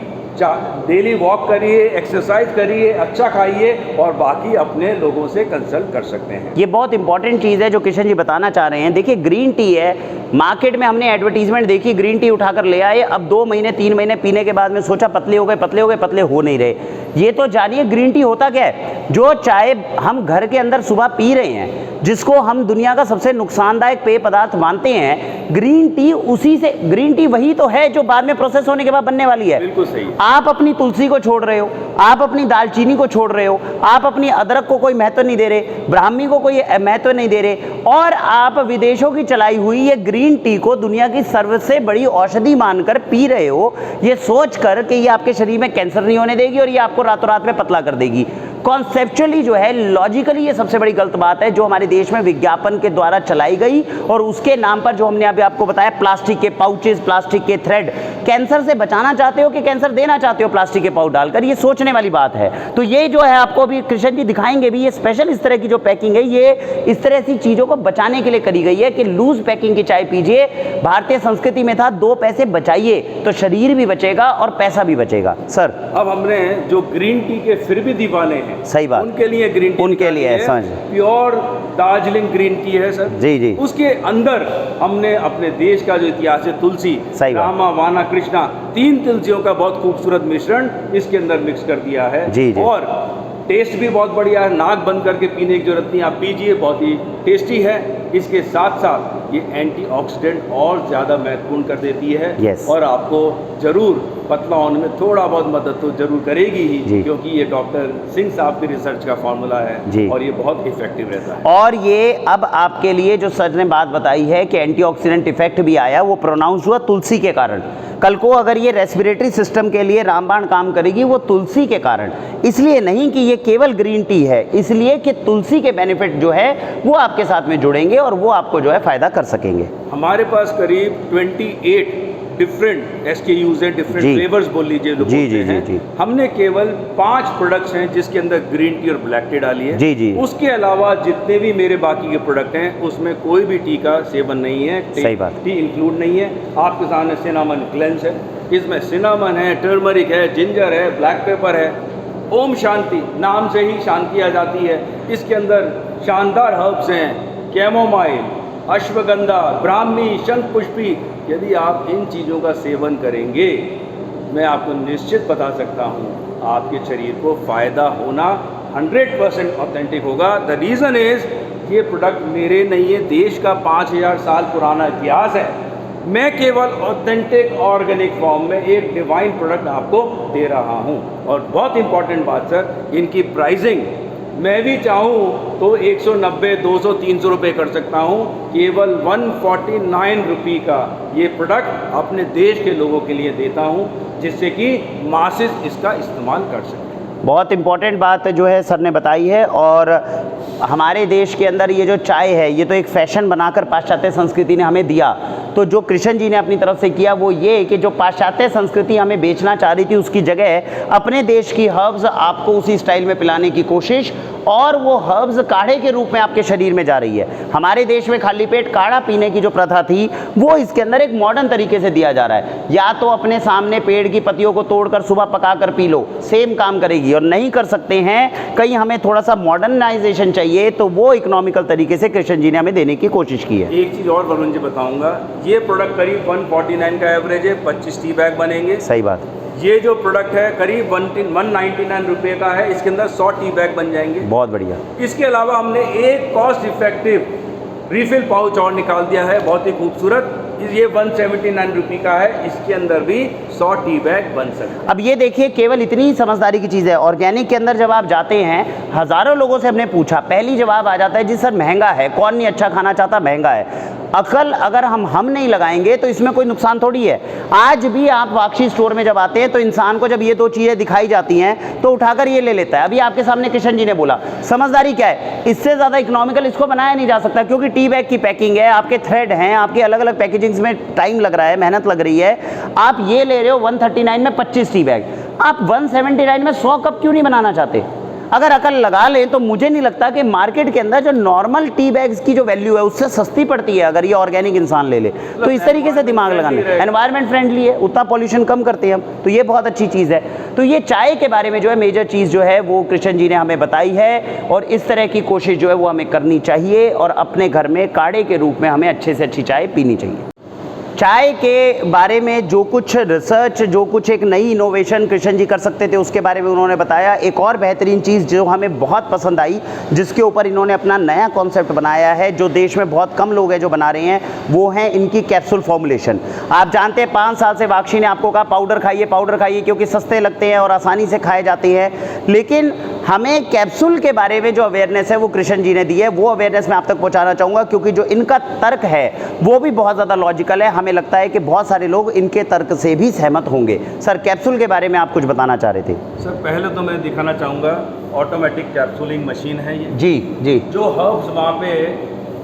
डेली वॉक करिए, एक्सरसाइज करिए, अच्छा खाइए, और बाकी अपने लोगों से कंसल्ट कर सकते हैं। ये बहुत इंपॉर्टेंट चीज़ है जो किशन जी बताना चाह रहे हैं। देखिए ग्रीन टी है, मार्केट में हमने एडवर्टीजमेंट देखी, ग्रीन टी उठाकर ले आए, अब 2 महीने 3 महीने पीने के बाद में सोचा पतले हो गए, पतले हो गए, पतले हो नहीं रहे। ये तो जानिए ग्रीन टी होता क्या है। जो चाय हम घर के अंदर सुबह पी रहे हैं, जिसको हम दुनिया का सबसे नुकसानदायक पेय पदार्थ मानते हैं, ग्रीन टी उसी से, ग्रीन टी वही तो है जो बाद में प्रोसेस होने के बाद बनने वाली है। बिल्कुल सही। आप अपनी तुलसी को छोड़ रहे हो, आप अपनी दालचीनी को छोड़ रहे हो, आप अपनी अदरक को कोई महत्व नहीं दे रहे, ब्राह्मी को कोई महत्व नहीं दे रहे, और आप विदेशों की चलाई हुई ये ग्रीन टी को दुनिया की सबसे बड़ी औषधि मानकर पी रहे हो, ये सोचकर कि ये आपके शरीर में कैंसर नहीं होने देगी और ये आपको रातों रात में पतला कर देगी। कॉन्सेप्चुअली जो है, लॉजिकली ये सबसे बड़ी गलत बात है जो हमारे देश में विज्ञापन के द्वारा चलाई गई, और उसके नाम पर जो हमने अभी आपको बताया, प्लास्टिक के पाउचेस, प्लास्टिक के थ्रेड। कैंसर से बचाना चाहते हो कि कैंसर देना चाहते हो प्लास्टिक के पाउच डालकर, ये सोचने वाली बात है। तो ये जो है आपको अभी कृष्ण जी दिखाएंगे भी, ये स्पेशल इस तरह की जो पैकिंग है, ये इस तरह सी चीज़ों को बचाने के लिए करी गई है कि लूज पैकिंग की चाय पीजिए। भारतीय संस्कृति में था 2 पैसे बचाइए तो शरीर भी बचेगा और पैसा भी बचेगा। सर अब हमने जो ग्रीन टी के फिर भी दीवाने हैं, सही बात, उनके लिए ग्रीन टी, उनके लिए है, समझ, प्योर दार्जिलिंग ग्रीन टी है सर। जी जी। उसके अंदर हमने अपने देश का जो इतिहास है, तुलसी, रामा, वाना, कृष्णा, 3 तुलसियों का बहुत खूबसूरत मिश्रण इसके अंदर मिक्स कर दिया है। जी जी। और टेस्ट भी बहुत बढ़िया है, नाक बंद करके पीने की जरूरत नहीं, आप पीजिए, बहुत ही टेस्टी है। इसके साथ साथ ये एंटीऑक्सीडेंट और ज़्यादा महत्वपूर्ण कर देती है, और आपको जरूर पतला होने में थोड़ा बहुत मदद तो जरूर करेगी ही, क्योंकि ये डॉक्टर सिंह साहब की रिसर्च का फॉर्मूला है और ये बहुत इफेक्टिव रहता है। और ये अब आपके लिए जो सर ने बात बताई है कि एंटीऑक्सीडेंट इफेक्ट भी आया, वो प्रोनाउंस हुआ तुलसी के कारण। कल को अगर ये रेस्पिरेटरी सिस्टम के लिए रामबाण काम करेगी, वो तुलसी के कारण, इसलिए नहीं कि ये केवल ग्रीन टी है, इसलिए कि तुलसी के बेनिफिट जो है वो आपके साथ में जुड़ेंगे और वो आपको जो है फ़ायदा कर सकेंगे। हमारे पास करीब 28 डिफरेंट SKUs हैं, डिफरेंट फ्लेवर्स बोल लीजिए लोग बोलते हैं। हमने केवल 5 प्रोडक्ट्स हैं जिसके अंदर ग्रीन टी और ब्लैक टी डाली है। जी जी। उसके अलावा जितने भी मेरे बाकी के प्रोडक्ट हैं उसमें कोई भी टी का सेवन नहीं है, सही बात, टी इंक्लूड नहीं है। आपके सामने सिनामन क्लेंस है, इसमें सिनामन है, टर्मरिक है, जिंजर है, ब्लैक पेपर है। ओम शांति, नाम से ही शांति आ जाती है। इसके अंदर शानदार हर्ब्स हैं, कैमोमाइल, अश्वगंधा, ब्राह्मी, शंखपुष्पी। यदि आप इन चीज़ों का सेवन करेंगे, मैं आपको निश्चित बता सकता हूँ आपके शरीर को फ़ायदा होना 100% ऑथेंटिक होगा। द रीज़न इज़, ये प्रोडक्ट मेरे नहीं है, देश का 5000 साल पुराना इतिहास है। मैं केवल ऑथेंटिक ऑर्गेनिक फॉर्म में एक डिवाइन प्रोडक्ट आपको दे रहा हूँ। और बहुत इंपॉर्टेंट बात सर, इनकी प्राइसिंग मैं भी चाहूँ तो 190, 200, 300 रुपये कर सकता हूँ। केवल 149 रुपये का ये प्रोडक्ट अपने देश के लोगों के लिए देता हूँ, जिससे कि मासेस इसका इस्तेमाल कर सकें। बहुत इंपॉर्टेंट बात जो है सर ने बताई है। और हमारे देश के अंदर ये जो चाय है ये तो एक फैशन बनाकर पाश्चात्य संस्कृति ने हमें दिया। तो जो कृष्ण जी ने अपनी तरफ से किया वो ये कि जो पाश्चात्य संस्कृति हमें बेचना चाह रही थी उसकी जगह अपने देश की हर्ब्स आपको उसी स्टाइल में पिलाने की कोशिश, और वो हर्ब्स काढ़े के रूप में आपके शरीर में जा रही है। हमारे देश में खाली पेट काढ़ा पीने की जो प्रथा थी वो इसके अंदर एक मॉडर्न तरीके से दिया जा रहा है। या तो अपने सामने पेड़ की पत्तियों को तोड़कर सुबह पका कर पी लो, सेम काम करेगी। और नहीं कर सकते हैं, कहीं हमें थोड़ा सा मॉडर्नाइजेशन चाहिए, तो वो इकोनॉमिकल तरीके से कृष्ण जी ने हमें देने की कोशिश की है। एक चीज़ और वरुण जी बताऊंगा, ये प्रोडक्ट करीब 149 का एवरेज है, 25 टी बैग बनेंगे। सही बात। ये जो प्रोडक्ट है करीब 199 रुपये का है, इसके अंदर 100 टी बैग बन जाएंगे। बहुत बढ़िया। इसके अलावा हमने एक कॉस्ट इफेक्टिव रिफिल पाउच और निकाल दिया है, बहुत ही खूबसूरत। ये 179 रुपये का है, इसके अंदर भी 100 टी बैग बन सकते हैं। अब ये देखिए, केवल इतनी समझदारी की चीज़ है। ऑर्गेनिक के अंदर जब आप जाते हैं, हज़ारों लोगों से हमने पूछा, पहली जवाब आ जाता है जी सर महंगा है, कौन नहीं अच्छा खाना चाहता, महंगा है। अकल अगर हम नहीं लगाएंगे तो इसमें कोई नुकसान थोड़ी है। आज भी आप वाक्षी स्टोर में जब आते हैं तो इंसान को जब ये दो चीज़ें दिखाई जाती हैं तो उठाकर ये ले लेता है। अभी आपके सामने कृष्ण जी ने बोला, समझदारी क्या है, इससे ज़्यादा इकोनॉमिकल इसको बनाया नहीं जा सकता, क्योंकि टी बैग की पैकिंग है, आपके थ्रेड हैं, आपके अलग अलग पैकेजिंग्स में टाइम लग रहा है, मेहनत लग रही है। आप ये ले रहे हो 139 में 25 टी बैग, आप 179 में 100 कप क्यों नहीं बनाना चाहते? अगर अकल लगा लें तो मुझे नहीं लगता कि मार्केट के अंदर जो नॉर्मल टी बैग्स की जो वैल्यू है उससे सस्ती पड़ती है अगर ये ऑर्गेनिक इंसान ले ले तो। इस तरीके से दिमाग लगाना, एनवायरनमेंट फ्रेंडली है, उतना पॉल्यूशन कम करते हैं हम, तो ये बहुत अच्छी चीज़ है। तो ये चाय के बारे में जो है मेजर चीज़ जो है वो कृष्ण जी ने हमें बताई है, और इस तरह की कोशिश जो है वो हमें करनी चाहिए, और अपने घर में काढ़े के रूप में हमें अच्छे से अच्छी चाय पीनी चाहिए। चाय के बारे में जो कुछ रिसर्च, जो कुछ एक नई इनोवेशन कृष्ण जी कर सकते थे उसके बारे में उन्होंने बताया। एक और बेहतरीन चीज़ जो हमें बहुत पसंद आई, जिसके ऊपर इन्होंने अपना नया कॉन्सेप्ट बनाया है, जो देश में बहुत कम लोग हैं जो बना रहे हैं, वो है इनकी कैप्सूल फॉर्मुलेशन। आप जानते हैं 5 साल से वाक्षी ने आपको कहा पाउडर खाइए क्योंकि सस्ते लगते हैं और आसानी से खाए जाते हैं, लेकिन हमें कैप्सूल के बारे में जो अवेयरनेस है वो कृष्ण जी ने दी है। वो अवेयरनेस मैं आप तक पहुँचाना चाहूँगा, क्योंकि जो इनका तर्क है वो भी बहुत ज़्यादा लॉजिकल है। हमें लगता है कि बहुत सारे लोग इनके तर्क से भी सहमत होंगे। सर, कैप्सूल के बारे में आप कुछ बताना चाह रहे थे। सर, पहले तो मैं दिखाना चाहूँगा, ऑटोमेटिक कैप्सूलिंग मशीन है ये। जी। जो हर्ब्स वहाँ पे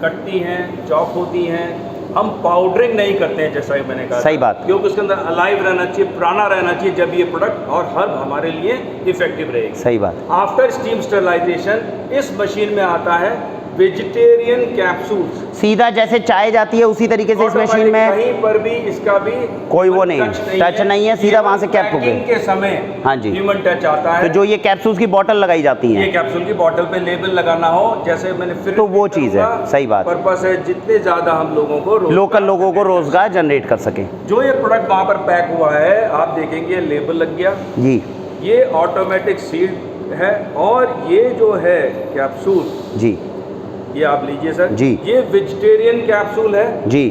कटती हैं, चॉप होती हैं, हम पाउडरिंग नहीं करते हैं, जैसा कि मैंने कहा। सही बात। क्योंकि उसके अंदर अलाइव रहना चाहिए, पुराना रहना चाहिए, जब ये प्रोडक्ट और हर्ब हमारे लिए इफेक्टिव रहेगी। सही बात। आफ्टर स्टीम स्टरलाइजेशन इस मशीन में आता है वेजिटेरियन कैप्सूल्स। सीधा जैसे चाय जाती है उसी तरीके से इस मशीन में कहीं पर भी इसका भी कोई वो नहीं टच नहीं है, सीधा वहां से कैप हो गया के समय। हाँ जी, ह्यूमन टच आता है। तो जो ये कैप्सूल्स की बोतल लगाई जाती है, ये कैप्सूल की बोतल पे लेबल लगाना हो, जैसे मैंने फिर तो वो चीज़ है। सही बात। पर्पस है जितने ज़्यादा हम लोगों को लोकल लोगों को रोजगार जनरेट कर सके। जो ये प्रोडक्ट वहाँ पर पैक हुआ है, आप देखेंगे लेबल लग गया जी, ये ऑटोमेटिक सील्ड है, और ये जो है कैप्सूल जी, ये आप लीजिए सर जी, ये वेजिटेरियन कैप्सूल है जी,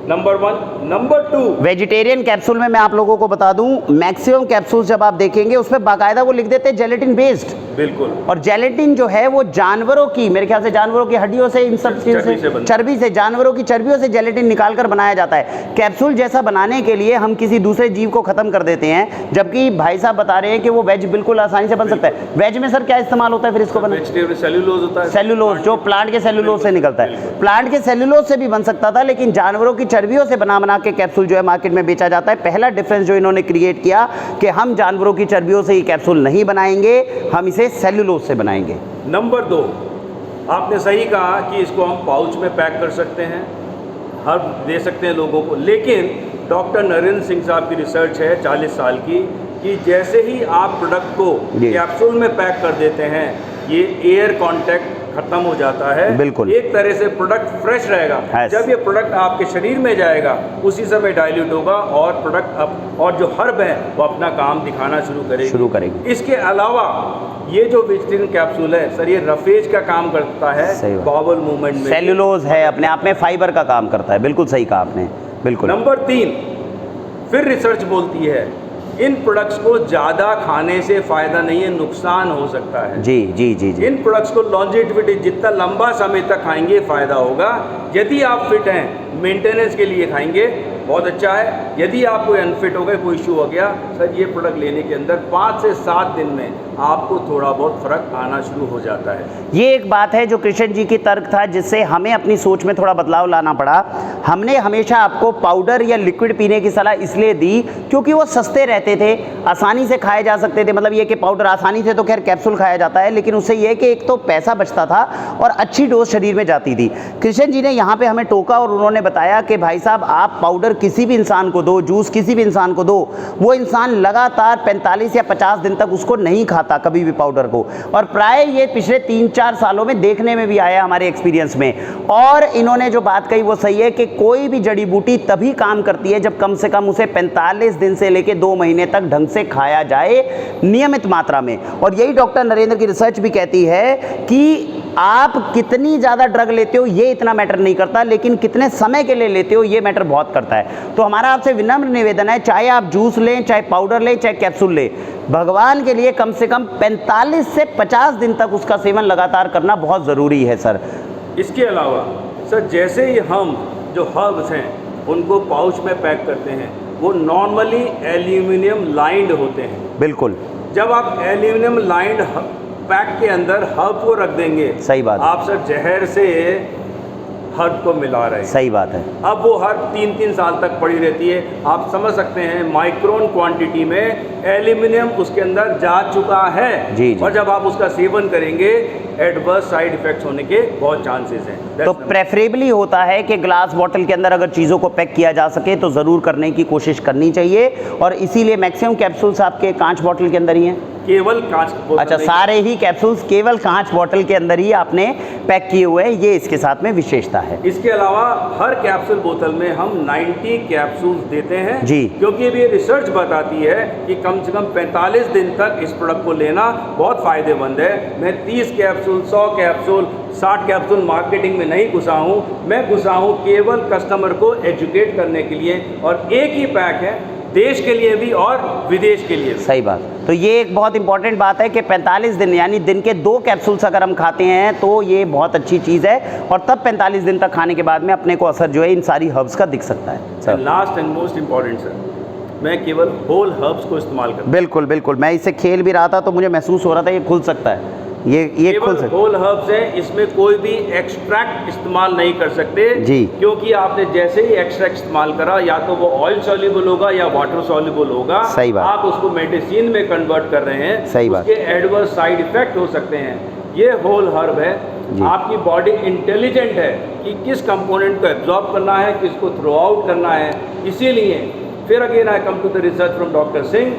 नंबर 1। नंबर 2, वेजिटेरियन कैप्सूल में मैं आप लोगों को बता दूं, मैक्सिमम कैप्सूल्स जब आप देखेंगे उसमें बाकायदा वो लिख देते हैं जेलेटिन बेस्ड। बिल्कुल। और जेलेटिन जो है वो जानवरों की, मेरे ख्याल से जानवरों की हड्डियों से, इन सब चीज़ से, चर्बी से, जानवरों की चर्बियों से जेलेटिन निकाल कर बनाया जाता है। कैप्सूल जैसा बनाने के लिए हम किसी दूसरे जीव को खत्म कर देते हैं, जबकि भाई साहब बता रहे हैं कि वो वेज बिल्कुल आसानी से बन सकता है। वेज में सर क्या इस्तेमाल होता है फिर इसको बनाने? सेल्यूलोज होता है। सेल्यूलोज, जो प्लांट के सेल्यूलोज से निकलता है। प्लांट के सेल्यूलोज से भी बन सकता था, लेकिन जानवरों की चर्बियों से बना के कैप्सूल जो है मार्केट में बेचा जाता है। पहला डिफरेंस जो इन्होंने क्रिएट किया कि हम जानवरों की चर्बियों से ये कैप्सूल नहीं बनाएंगे, हम इसे सेल्यूलोज से बनाएंगे। नंबर 2, आपने सही कहा कि इसको हम पाउच में पैक कर सकते हैं, हर्ब दे सकते हैं लोगों को, लेकिन डॉक्टर नरेंद्र सिंह साहब की रिसर्च है 40 साल की कि जैसे ही आप प्रोडक्ट को कैप्सूल में पैक कर देते हैं, ये एयर कांटेक्ट खत्म हो जाता है। बिल्कुल। एक तरह से प्रोडक्ट फ्रेश रहेगा। जब ये प्रोडक्ट आपके शरीर में जाएगा उसी समय डाइल्यूट होगा, और प्रोडक्ट और जो हर्ब है वो अपना काम दिखाना शुरू करेगी। इसके अलावा ये जो वेजिटेरियन कैप्सूल है सर, ये रफेज का काम करता है, बाउल मूवमेंट में। सेल्यूलोज है, अपने आप में फाइबर का काम करता है। बिल्कुल सही कहा आपने। बिल्कुल। नंबर 3, फिर रिसर्च बोलती है इन प्रोडक्ट्स को ज़्यादा खाने से फ़ायदा नहीं है, नुकसान हो सकता है। जी जी जी जी। इन प्रोडक्ट्स को लॉन्जेटिविटी, जितना लंबा समय तक खाएंगे फ़ायदा होगा। यदि आप फिट हैं, मेंटेनेंस के लिए खाएंगे, बहुत अच्छा है। यदि आप कोई अनफिट हो गए, कोई इशू हो गया, सर ये प्रोडक्ट लेने के अंदर 5 से 7 दिन में आपको थोड़ा बहुत फर्क आना शुरू हो जाता है। ये एक बात है जो कृष्ण जी की तर्क था, जिससे हमें अपनी सोच में थोड़ा बदलाव लाना पड़ा। हमने हमेशा आपको पाउडर या लिक्विड पीने की सलाह इसलिए दी क्योंकि वो सस्ते रहते थे, आसानी से खाए जा सकते थे। मतलब ये कि पाउडर आसानी से तो खैर कैप्सूल खाया जाता है, लेकिन उससे ये कि एक तो पैसा बचता था और अच्छी डोज शरीर में जाती थी। कृष्ण जी ने यहाँ पे हमें टोका और उन्होंने बताया कि भाई साहब, आप पाउडर किसी भी इंसान को दो, जूस किसी भी इंसान को दो, वो इंसान लगातार 45 या 50 दिन तक उसको नहीं खाता कभी भी पाउडर को। और प्राय ये पिछले 3-4 सालों में देखने में भी आया हमारे एक्सपीरियंस में। और इन्होंने जो बात कही वो सही है कि कोई भी जड़ी बूटी तभी काम करती है जब कम से कम उसे 45 दिन से लेकर 2 महीने तक ढंग से खाया जाए, नियमित मात्रा में। और यही डॉक्टर नरेंद्र की रिसर्च भी कहती है कि आप कितनी ज़्यादा ड्रग लेते हो ये इतना मैटर नहीं करता, लेकिन कितने समय के लिए लेते हो ये मैटर बहुत करता है। तो हमारा आपसे विनम्र निवेदन है, चाहे आप जूस लें, चाहे पाउडर लें, चाहे कैप्सूल लें, भगवान के लिए कम से कम 45 से 50 दिन तक उसका सेवन लगातार करना बहुत ज़रूरी है सर। इसके अलावा सर, जैसे ही हम जो हर्ब्स हैं उनको पाउच में पैक करते हैं, वो नॉर्मली एल्यूमिनियम लाइंड होते हैं। बिल्कुल। जब आप एल्यूमिनियम लाइंड पैक के अंदर हर्ब को रख देंगे, सही बात, आप सर जहर से हर्ब को मिला रहे हैं। सही बात है। अब वो हर्ब 3-3 साल तक पड़ी रहती है। आप समझ सकते हैं माइक्रोन क्वांटिटी में एल्यूमिनियम उसके अंदर जा चुका है। जी, जी। और जब आप उसका सेवन करेंगे, एडवर्स साइड इफेक्ट्स होने के बहुत चांसेस हैं। तो प्रेफरेबली होता है कि ग्लास बॉटल के अंदर अगर चीज़ों को पैक किया जा सके तो ज़रूर करने की कोशिश करनी चाहिए। और इसीलिए मैक्सिमम कैप्सूल्स आपके कांच बॉटल के अंदर ही हैं। केवल कांच बोतल। अच्छा, सारे ही कैप्सूल्स केवल कांच बॉटल के अंदर ही आपने पैक किए हुए हैं, ये इसके साथ में विशेषता है। इसके अलावा हर कैप्सूल बोतल में हम 90 कैप्सूल्स देते हैं जी, क्योंकि ये रिसर्च बताती है कि कम से कम 45 दिन तक इस प्रोडक्ट को लेना बहुत फ़ायदेमंद है। मैं 30 कैप्सूल, 100 कैप्सूल, 60 कैप्सूल मार्केटिंग में नहीं घुसा हूँ। मैं घुसा हूँ केवल कस्टमर को एजुकेट करने के लिए, और एक ही पैक है देश के लिए भी और विदेश के लिए भी। सही बात। तो ये एक बहुत इंपॉर्टेंट बात है कि 45 दिन यानी दिन के 2 कैप्सूल्स अगर हम खाते हैं तो ये बहुत अच्छी चीज़ है, और तब 45 दिन तक खाने के बाद में अपने को असर जो है इन सारी हर्ब्स का दिख सकता है sir. Last and most important sir, मैं केवल होल हर्ब्स को इस्तेमाल करता हूँ। बिल्कुल बिल्कुल, मैं इससे खेल भी रहा था तो मुझे महसूस हो रहा था ये खुल सकता है, ये खुल सकता है। होल हर्ब्स है, इसमें कोई भी एक्सट्रैक्ट इस्तेमाल नहीं कर सकते जी, क्योंकि आपने जैसे ही एक्सट्रैक्ट इस्तेमाल करा, या तो वो ऑयल सॉल्युबल होगा या वाटर सॉल्युबल होगा। सही बात। आप उसको मेडिसिन में कन्वर्ट कर रहे हैं। सही बात। उसके एडवर्स साइड इफेक्ट हो सकते हैं। ये होल हर्ब है। आपकी बॉडी इंटेलिजेंट है कि किस कंपोनेंट को एब्जॉर्ब करना है, किसको थ्रो आउट करना है। इसीलिए फिर again I come to the research from doctor Singh.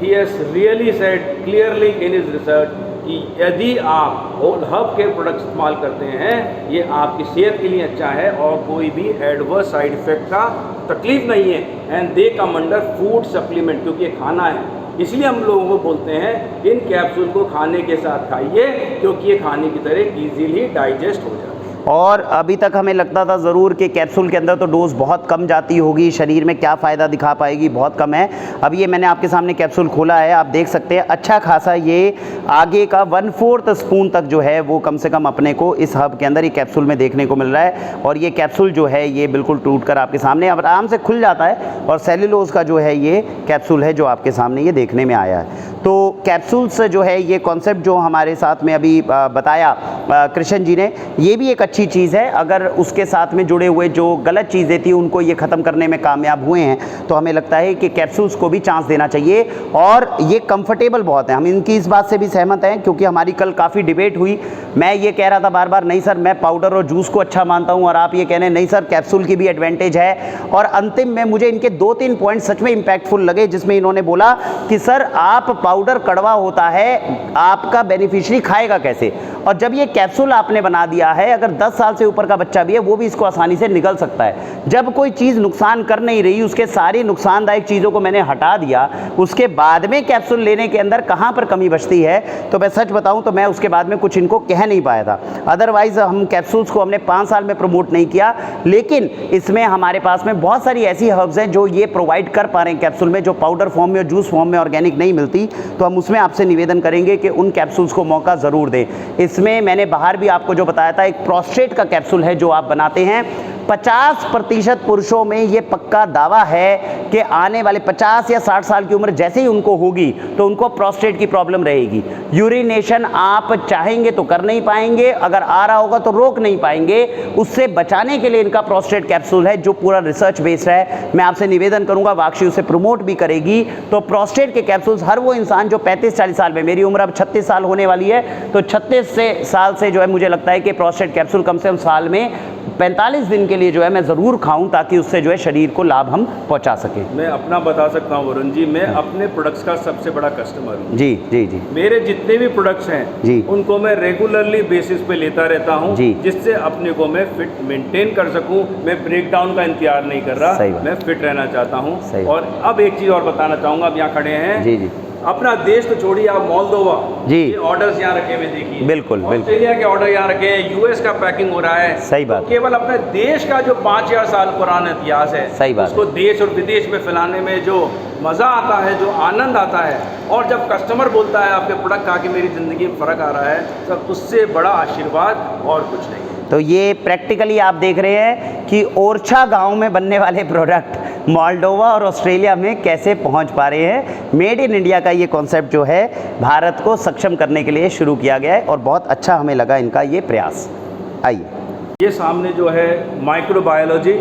He has really said clearly in his research कि यदि आप होल हर्ब के प्रोडक्ट इस्तेमाल करते हैं, ये आपकी सेहत के लिए अच्छा है और कोई भी एडवर्स साइड इफेक्ट का तकलीफ नहीं है। And they come under food supplement, क्योंकि ये खाना है। इसलिए हम लोगों को बोलते हैं इन कैप्सूल को खाने के साथ खाइए, क्योंकि ये खाने की तरह ईजीली डाइजेस्ट हो जाए। और अभी तक हमें लगता था ज़रूर कि कैप्सूल के अंदर तो डोज बहुत कम जाती होगी, शरीर में क्या फ़ायदा दिखा पाएगी, बहुत कम है। अब ये मैंने आपके सामने कैप्सूल खोला है, आप देख सकते हैं अच्छा खासा ये आगे का 1/4 स्पून तक जो है वो कम से कम अपने को इस हब के अंदर ये कैप्सूल में देखने को मिल रहा है। और ये कैप्सूल जो है ये बिल्कुल टूट कर आपके सामने अब आराम से खुल जाता है, और सेल्यूलोज का जो है ये कैप्सूल है जो आपके सामने ये देखने में आया है। तो कैप्सूल्स जो है ये कॉन्सेप्ट जो हमारे साथ में अभी बताया कृष्ण जी ने, ये भी एक अच्छी चीज़ है। अगर उसके साथ में जुड़े हुए जो गलत चीज़ें थी उनको ये ख़त्म करने में कामयाब हुए हैं, तो हमें लगता है कि कैप्सूल्स को भी चांस देना चाहिए। और ये कंफर्टेबल बहुत है, हम इनकी इस बात से भी सहमत हैं, क्योंकि हमारी कल काफ़ी डिबेट हुई। मैं ये कह रहा था बार बार, नहीं सर मैं पाउडर और जूस को अच्छा मानता हूँ, और आप ये कह रहे हैं नहीं सर कैप्सूल की भी एडवांटेज है। और अंतिम में मुझे इनके 2-3 पॉइंट सच में इम्पैक्टफुल लगे, जिसमें इन्होंने बोला कि सर आप पाउडर कड़वा होता है, आपका बेनिफिशियरी खाएगा कैसे, और जब ये कैप्सूल आपने बना दिया है, अगर 10 साल से ऊपर का बच्चा भी है वो भी इसको आसानी से निगल सकता है। जब कोई चीज़ नुकसान कर नहीं रही, उसके सारी नुकसानदायक चीज़ों को मैंने हटा दिया, उसके बाद में कैप्सूल लेने के अंदर कहाँ पर कमी बचती है, तो मैं सच बताऊं तो मैं उसके बाद में कुछ इनको कह नहीं पाया था। अदरवाइज़ हम कैप्सूल्स को हमने 5 साल में प्रमोट नहीं किया, लेकिन इसमें हमारे पास में बहुत सारी ऐसी हर्ब्स हैं जो ये प्रोवाइड कर पा रहे हैं कैप्सूल में, जो पाउडर फॉर्म में और जूस फॉर्म में ऑर्गेनिक नहीं मिलती। तो हम उसमें आपसे निवेदन करेंगे कि उन कैप्सूल्स को मौका ज़रूर दें। इसमें मैंने बाहर भी आपको जो बताया था, एक प्रोस्टेट का कैप्सूल है जो आप बनाते हैं, 50% पुरुषों में ये पक्का दावा है कि आने वाले 50 या 60 साल की उम्र जैसे ही उनको होगी तो उनको प्रोस्टेट की प्रॉब्लम रहेगी। यूरिनेशन आप चाहेंगे तो कर नहीं पाएंगे, अगर आ रहा होगा तो रोक नहीं पाएंगे। उससे बचाने के लिए इनका प्रोस्टेट कैप्सूल है जो पूरा रिसर्च बेस्ड है। मैं आपसे निवेदन करूंगा, वाक्षी उसे प्रमोट भी करेगी। तो प्रोस्टेट के कैप्सूल्स हर वो इंसान जो 35-40 साल में, मेरी उम्र अब 36 साल होने वाली है, तो 36 साल से जो है मुझे लगता है कि प्रोस्टेट कैप्सूल कम से कम साल में 45 दिन के लिए जो है मैं ज़रूर खाऊं, ताकि उससे जो है शरीर को लाभ हम पहुंचा सकें। मैं अपना बता सकता हूं वरुण जी, मैं अपने प्रोडक्ट्स का सबसे बड़ा कस्टमर हूं। जी जी जी। मेरे जितने भी प्रोडक्ट्स हैं जी, उनको मैं रेगुलरली बेसिस पे लेता रहता हूं, जी, जिससे अपने को मैं फिट मेंटेन कर सकूं। मैं ब्रेक डाउन का इंतजार नहीं कर रहा, मैं फिट रहना चाहता हूं। और अब एक चीज़ और बताना चाहूँगा, अब यहाँ खड़े हैं, जी जी, अपना देश तो छोड़िए, आप मोल्दोवा जी, ये ऑर्डर्स यहाँ रखे हुए देखिए, बिल्कुल बिल्कुल, ऑस्ट्रेलिया के ऑर्डर यहाँ रखे हैं, यूएस का पैकिंग हो रहा है। सही बात, तो केवल अपने देश का जो 5000 साल पुराना इतिहास है, सही बात, उसको देश और विदेश में फैलाने में जो मज़ा आता है, जो आनंद आता है, और जब कस्टमर बोलता है आपके प्रोडक्ट खा के मेरी ज़िंदगी में फ़र्क आ रहा है, तो उससे बड़ा आशीर्वाद और कुछ नहीं। तो ये प्रैक्टिकली आप देख रहे हैं कि ओरछा गांव में बनने वाले प्रोडक्ट मोल्डोवा और ऑस्ट्रेलिया में कैसे पहुंच पा रहे हैं। मेड इन इंडिया का ये कॉन्सेप्ट जो है भारत को सक्षम करने के लिए शुरू किया गया है और बहुत अच्छा हमें लगा इनका ये प्रयास। आइए, ये सामने जो है माइक्रोबायोलॉजी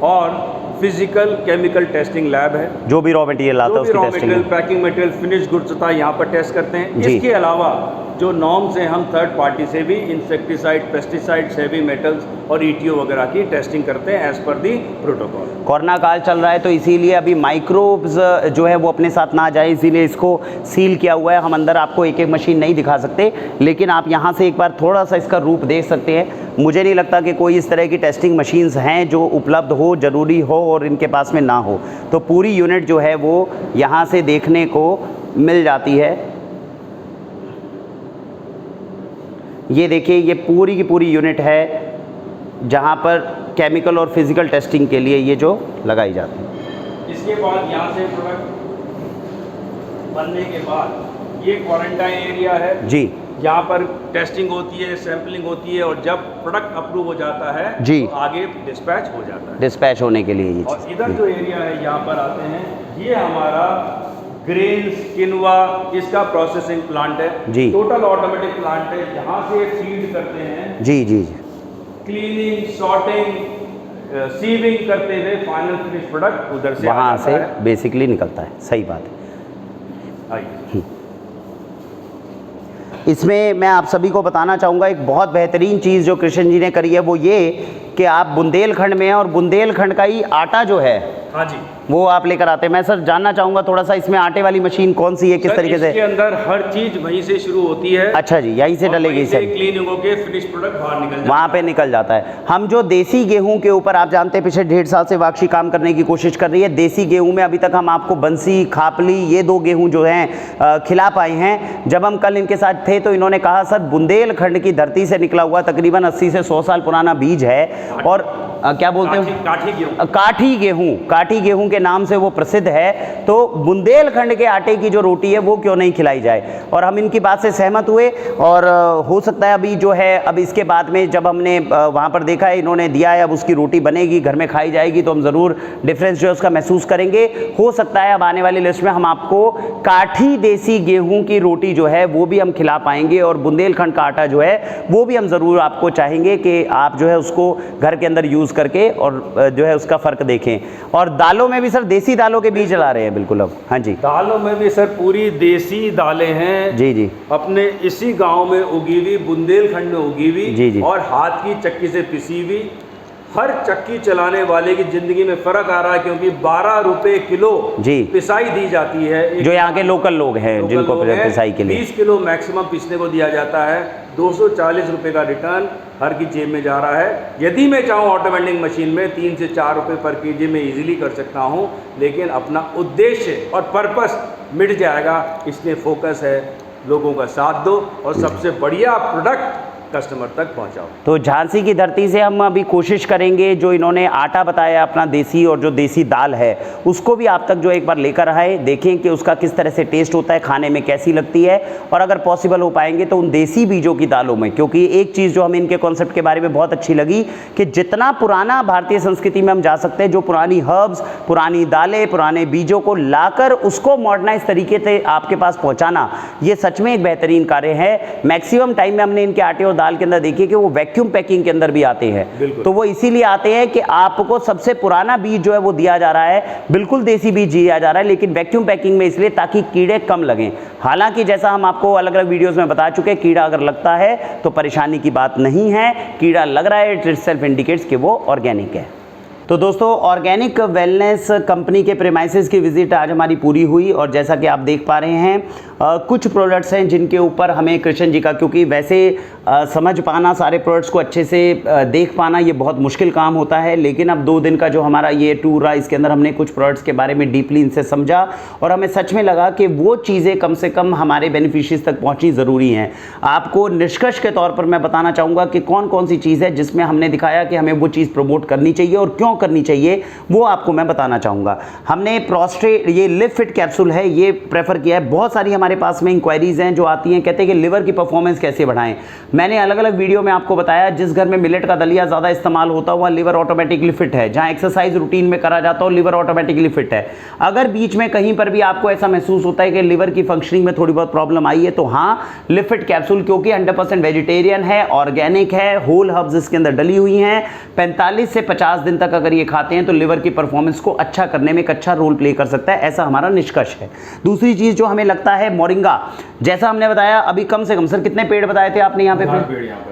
और फिजिकल केमिकल टेस्टिंग लैब है। जो भी रॉ मटेरियल आता है उसकी raw testing, material, packing material, finish goods होता है, यहाँ पर टेस्ट करते हैं। जी। इसके अलावा जो नॉर्म्स हैं, हम थर्ड पार्टी से भी इंसेक्टिसाइड, पेस्टिसाइड्स, हेवी मेटल्स और ईटीओ वगैरह की टेस्टिंग करते हैं एज पर दी प्रोटोकॉल। कोरोना काल चल रहा है तो इसीलिए अभी माइक्रोब्स जो है वो अपने साथ ना जाए, इसीलिए इसको सील किया हुआ है। हम अंदर आपको एक एक मशीन नहीं दिखा सकते, लेकिन आप यहाँ से एक बार थोड़ा सा इसका रूप देख सकते हैं। मुझे नहीं लगता कि कोई इस तरह की टेस्टिंग मशीन्स हैं जो उपलब्ध हो, ज़रूरी हो और इनके पास में ना हो। तो पूरी यूनिट जो है वो यहाँ से देखने को मिल जाती है। ये देखिए, ये पूरी की पूरी यूनिट है जहाँ पर केमिकल और फिजिकल टेस्टिंग के लिए ये जो लगाई जाती है। इसके बाद यहाँ से प्रोडक्ट बनने के बाद ये क्वारंटाइन एरिया है जी, यहाँ पर टेस्टिंग होती है, सैम्पलिंग होती है, और जब प्रोडक्ट अप्रूव हो जाता है जी, तो आगे डिस्पैच हो जाता है। डिस्पैच होने के लिए ये और इधर जो एरिया है यहाँ पर आते हैं, ये हमारा ग्रेन्स, किनवा, इसका प्रोसेसिंग प्लांट है जी, टोटल ऑटोमेटिक प्लांट है। यहाँ से फीड करते हैं, जी जी जी, क्लीनिंग, सॉर्टिंग, सीविंग करते हुए फाइनल फिनिश प्रोडक्ट उधर से वहाँ से बेसिकली निकलता है। सही बात है। आइए, इसमें मैं आप सभी को बताना चाहूँगा एक बहुत बेहतरीन चीज़ जो कृष्ण जी ने करी है, वो ये कि आप बुंदेलखंड में, और बुंदेलखंड का ही आटा जो है, हाँ जी, वो आप लेकर आते हैं। मैं सर जानना चाहूँगा थोड़ा सा, इसमें आटे वाली मशीन कौन सी है, किस तरीके से? इसके अंदर हर चीज़ वहीं से शुरू होती है। अच्छा जी, यहीं से डलेगी सर, क्लीनिंग होके फिनिश प्रोडक्ट बाहर निकल जाता है, वहाँ पे निकल जाता है। हम जो देसी गेहूं के ऊपर, आप जानते हैं पिछले 1.5 साल से वाक्षी काम करने की कोशिश कर रही है। देसी गेहूं में अभी तक हम आपको बंसी, खापली, ये 2 गेहूं जो हैं खिला पाए हैं। जब हम कल इनके साथ थे तो इन्होंने कहा सर बुंदेलखंड की धरती से निकला हुआ तकरीबन 80 से 100 साल पुराना बीज है, और क्या बोलते हैं, काठी गेहूं के नाम से वो प्रसिद्ध है। तो बुंदेलखंड के आटे की जो रोटी है वो क्यों नहीं खिलाई जाए। और हम इनकी बात से सहमत हुए, और हो सकता है अभी जो है, अब इसके बाद में जब हमने वहाँ पर देखा है, इन्होंने दिया है, अब उसकी रोटी बनेगी, घर में खाई जाएगी, तो हम ज़रूर डिफरेंस जो है उसका महसूस करेंगे। हो सकता है अब आने वाली लिस्ट में हम आपको काठी देसी गेहूँ की रोटी जो है वो भी हम खिला पाएंगे, और बुंदेलखंड का आटा जो है वो भी हम ज़रूर आपको चाहेंगे कि आप जो है उसको घर के अंदर यूज़ करके और जो है उसका फ़र्क देखें। और दालों में भी सर देसी दालों के बीज ला रहे हैं बिल्कुल अब। हाँ जी, दालों में भी सर पूरी देसी दालें हैं जी जी, अपने इसी गांव में उगी हुई, बुंदेलखंड में उगी हुई, जी जी, और हाथ की चक्की से पिसी हुई। हर चक्की चलाने वाले की ज़िंदगी में फ़र्क आ रहा है, क्योंकि 12 रुपए किलो जी पिसाई दी जाती है। जो यहाँ के लोकल लोग हैं जिनको पिसाई के लिए 20 किलो मैक्सिमम पिसने को दिया जाता है। 240 रुपये का रिटर्न हर की जेब में जा रहा है। यदि मैं चाहूँ ऑटो वेंडिंग मशीन में 3 से 4 रुपये पर केजी में इजीली कर सकता हूँ, लेकिन अपना उद्देश्य और पर्पस मिट जाएगा। इसलिए फोकस है लोगों का साथ दो, और सबसे बढ़िया प्रोडक्ट कस्टमर तक पहुंचाओ। तो झांसी की धरती से हम अभी कोशिश करेंगे, जो इन्होंने आटा बताया अपना देसी और जो देसी दाल है उसको भी आप तक जो एक बार लेकर आए, देखें कि उसका किस तरह से टेस्ट होता है, खाने में कैसी लगती है, और अगर पॉसिबल हो पाएंगे तो उन देसी बीजों की दालों में, क्योंकि एक चीज़ जो हमें इनके कॉन्सेप्ट के बारे में बहुत अच्छी लगी कि जितना पुराना भारतीय संस्कृति में हम जा सकते हैं, जो पुरानी हर्ब्स, पुरानी दालें, पुराने बीजों को लाकर उसको मॉडर्नाइज तरीके से आपके पास पहुंचाना, ये सच में एक बेहतरीन कार्य है। मैक्सिमम टाइम में हमने इनके आटे और दाल के अंदर देखिए कि वो वैक्यूम पैकिंग के अंदर भी आते हैं, तो वो इसीलिए आते हैं कि आपको सबसे पुराना बीज जो है वो दिया जा रहा है, बिल्कुल देसी बीज दिया जा रहा है, लेकिन वैक्यूम पैकिंग में, इसलिए ताकि कीड़े कम लगें। हालांकि जैसा हम आपको अलग अलग वीडियोस में बता चुके, कीड़ा अगर लगता है तो परेशानी की बात नहीं है, कीड़ा लग रहा है इट इटसेल्फ इंडिकेट्स कि वो ऑर्गेनिक है। तो दोस्तों, ऑर्गेनिक वेलनेस कंपनी के प्रेमाइसेस की विजिट आज हमारी पूरी हुई, और जैसा कि आप देख पा रहे हैं कुछ प्रोडक्ट्स हैं जिनके ऊपर हमें कृष्ण जी का, क्योंकि वैसे समझ पाना सारे प्रोडक्ट्स को अच्छे से देख पाना ये बहुत मुश्किल काम होता है, लेकिन अब 2 दिन का जो हमारा ये टूर रहा, इसके अंदर हमने कुछ प्रोडक्ट्स के बारे में डीपली इनसे समझा, और हमें सच में लगा कि वो चीज़ें कम से कम हमारे बेनिफिशियरीज तक पहुँचनी ज़रूरी हैं। आपको निष्कर्ष के तौर पर मैं बताना चाहूँगा कि कौन कौन सी चीज़ है जिसमें हमने दिखाया कि हमें वो चीज़ प्रमोट करनी चाहिए और क्यों करनी चाहिए, वो आपको मैं बताना चाहूँगा। हमने प्रोस्ट्रेट, ये लिव फिट कैप्सूल है, ये प्रेफर किया है। बहुत सारी हमारे पास में इंक्वायरीज हैं जो आती हैं, कहते हैं कि लिवर की परफॉर्मेंस कैसे बढ़ाएं। मैंने अलग अलग वीडियो में आपको बताया, जिस घर में मिलेट का दलिया ज़्यादा इस्तेमाल होता है वहाँ लिवर ऑटोमेटिकली फिट है, जहाँ एक्सरसाइज रूटीन में करा जाता हो लिवर ऑटोमेटिकली फिट है। अगर बीच में कहीं पर भी आपको ऐसा महसूस होता है कि लिवर की फंक्शनिंग में थोड़ी बहुत प्रॉब्लम आई है, तो हाँ, लिव फिट कैप्सूल, क्योंकि 100% वेजिटेरियन है, ऑर्गेनिक है, होल हर्ब्स इसके अंदर डली हुई हैं, 45 से 50 दिन तक अगर ये खाते हैं तो लिवर की परफॉर्मेंस को अच्छा करने में एक अच्छा रोल प्ले कर सकता है, ऐसा हमारा निष्कर्ष है। दूसरी चीज़ जो हमें लगता है, मोरिंगा, जैसा हमने बताया, अभी कम से कम सर कितने पेड़ बताए थे आपने यहाँ पे?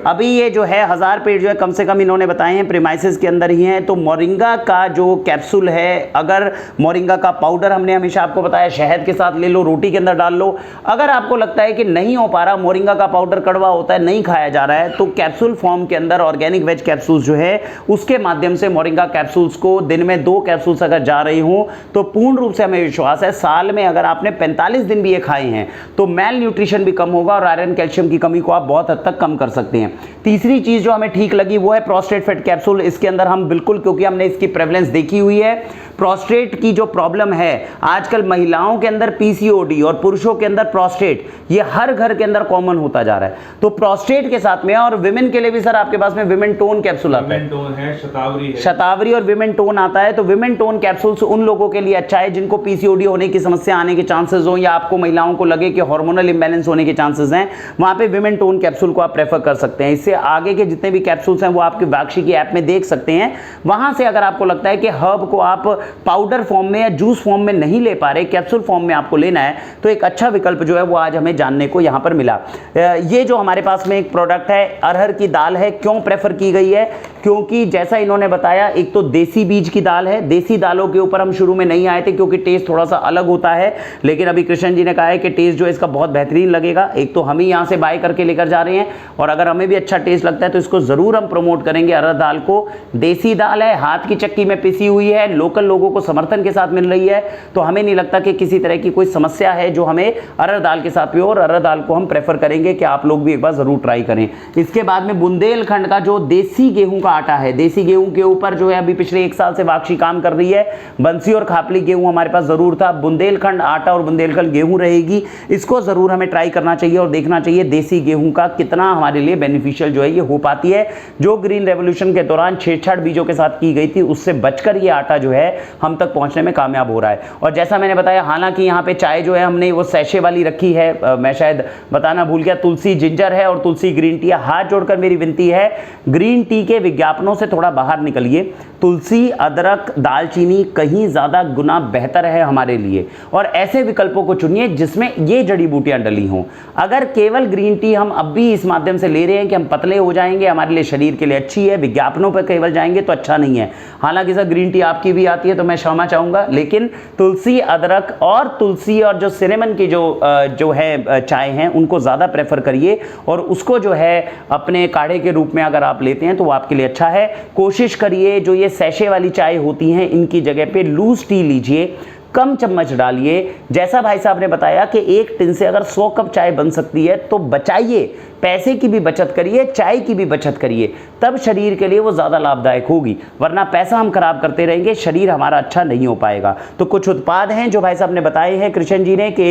अभी ये जो है 1000 पेड़ जो है कम से कम इन्होंने बताए हैं, प्रीमाइसेस के अंदर ही हैं। तो मोरिंगा का जो कैप्सूल है, अगर मोरिंगा का पाउडर हमने हमेशा आपको बताया शहद के साथ ले लो, रोटी के अंदर डाल लो। अगर आपको लगता है कि नहीं हो पा रहा, मोरिंगा का पाउडर कड़वा होता है, नहीं खाया जा रहा है, तो कैप्सूल फॉर्म के अंदर ऑर्गेनिक वेज कैप्सूल्स जो है उसके माध्यम से मोरिंगा कैप्सूल्स को दिन में 2 कैप्सूल्स अगर जा रही हूं, तो पूर्ण रूप से हमें विश्वास है साल में अगर आपने 45 दिन भी ये खाए हैं तो मेल न्यूट्रिशन भी कम होगा और आयरन कैल्शियम की कमी को आप बहुत हद तक कम कर सकते हैं। तीसरी चीज जो हमें ठीक लगी वो है प्रोस्टेट फैट कैप्सूल। इसके अंदर हम बिल्कुल, क्योंकि हमने इसकी प्रेवलेंस देखी हुई है, प्रोस्टेट की जो प्रॉब्लम है आजकल महिलाओं के अंदर पीसीओडी और पुरुषों के अंदर प्रोस्टेट, ये हर घर के अंदर कॉमन होता जा रहा है। तो प्रोस्टेट के साथ में, और विमेन के लिए भी सर आपके पास में विमेन टोन कैप्सूल आता है, शतावरी और विमेन टोन आता है। तो विमेन टोन कैप्सूल्स उन लोगों के लिए अच्छा है जिनको पीसीओडी होने की समस्या आने के चांसेस हो, या आपको महिलाओं को लगे कि हार्मोनल इंबैलेंस होने के चांसेस हैं, वहां पे विमेन टोन कैप्सूल को आप प्रेफर कर सकते हैं। इससे आगे के जितने भी कैप्सूल्स हैं वो आपके वाक्षी की ऐप में देख सकते हैं। वहां से अगर आपको लगता है कि हर्ब को आप पाउडर फॉर्म में या जूस फॉर्म में नहीं ले पा रहे, कैप्सूल फॉर्म में आपको लेना है, तो एक अच्छा विकल्प जो है वो आज हमें जानने को यहां पर मिला। ये जो हमारे पास में एक प्रोडक्ट है, अरहर की दाल है, क्यों प्रेफर की गई है? क्योंकि जैसा इन्होंने बताया, एक तो देसी बीज की दाल है। देसी दालों के ऊपर हम शुरू में नहीं आए थे क्योंकि टेस्ट थोड़ा सा अलग होता है, लेकिन अभी कृष्ण जी ने कहा है कि टेस्ट जो है इसका बहुत बेहतरीन लगेगा। एक तो हम ही यहाँ से बाय करके लेकर जा रहे हैं, और अगर हमें भी अच्छा टेस्ट लगता है तो इसको ज़रूर हम प्रमोट करेंगे। अरहर दाल को, देसी दाल है, हाथ की चक्की में पिसी हुई है, लोकल लोगों को समर्थन के साथ मिल रही है, तो हमें नहीं लगता कि किसी तरह की कोई समस्या है जो हमें अरहर दाल के साथ प्योर अरहर दाल को हम प्रेफर करेंगे कि आप लोग भी एक बार ज़रूर ट्राई करें। इसके बाद में बुंदेलखंड का जो देसी गेहूं का आटा है, देसी गेहूं के ऊपर जो है अभी पिछले 1 साल से वाक्षी काम कर रही है। बंसी और खापली गेहूं हमारे पास ज़रूर था, बुंदेलखंड आटा और बुंदेलखंड गेहूं रहेगी। इसको ज़रूर हमें ट्राई करना चाहिए और देखना चाहिए देसी गेहूं का कितना हमारे लिए बेनिफिशियल जो है ये हो पाती है। जो ग्रीन रेवोल्यूशन के दौरान छेड़छाड़ बीजों के साथ की गई थी, उससे बचकर ये आटा जो है हम तक पहुंचने में कामयाब हो रहा है। और जैसा मैंने बताया, हालांकि यहाँ पे चाय जो है हमने वो सैशे वाली रखी है, मैं शायद बताना भूल गया, तुलसी जिंजर है और तुलसी ग्रीन टी है। हाथ जोड़कर मेरी विनती है, ग्रीन टी के विज्ञापनों से थोड़ा बाहर निकलिए। तुलसी, अदरक, दालचीनी कहीं ज़्यादा गुना बेहतर है हमारे लिए, और ऐसे विकल्पों को चुनिए जिसमें ये जड़ी बूटियां डली हों। अगर केवल ग्रीन टी हम अब भी इस माध्यम से ले रहे हैं कि हम पतले हो जाएंगे, हमारे लिए शरीर के लिए अच्छी है, विज्ञापनों पर केवल जाएंगे तो अच्छा नहीं है। हालांकि सर ग्रीन टी आपकी भी आती है तो मैं क्षमा चाहूँगा, लेकिन तुलसी, अदरक और तुलसी और जो सिनेमन की जो है चाय हैं उनको ज़्यादा प्रेफर करिए, और उसको जो है अपने काढ़े के रूप में अगर आप लेते हैं तो वो आपके लिए अच्छा है। कोशिश करिए जो ये सैशे वाली चाय होती हैं इनकी जगह पे लूज टी लीजिए, कम चम्मच डालिए। जैसा भाई साहब ने बताया कि एक टिन से अगर 100 कप चाय बन सकती है तो बचाइए, पैसे की भी बचत करिए, चाय की भी बचत करिए, तब शरीर के लिए वो ज़्यादा लाभदायक होगी। वरना पैसा हम खराब करते रहेंगे, शरीर हमारा अच्छा नहीं हो पाएगा। तो कुछ उत्पाद हैं जो भाई साहब ने बताए हैं कृष्ण जी ने कि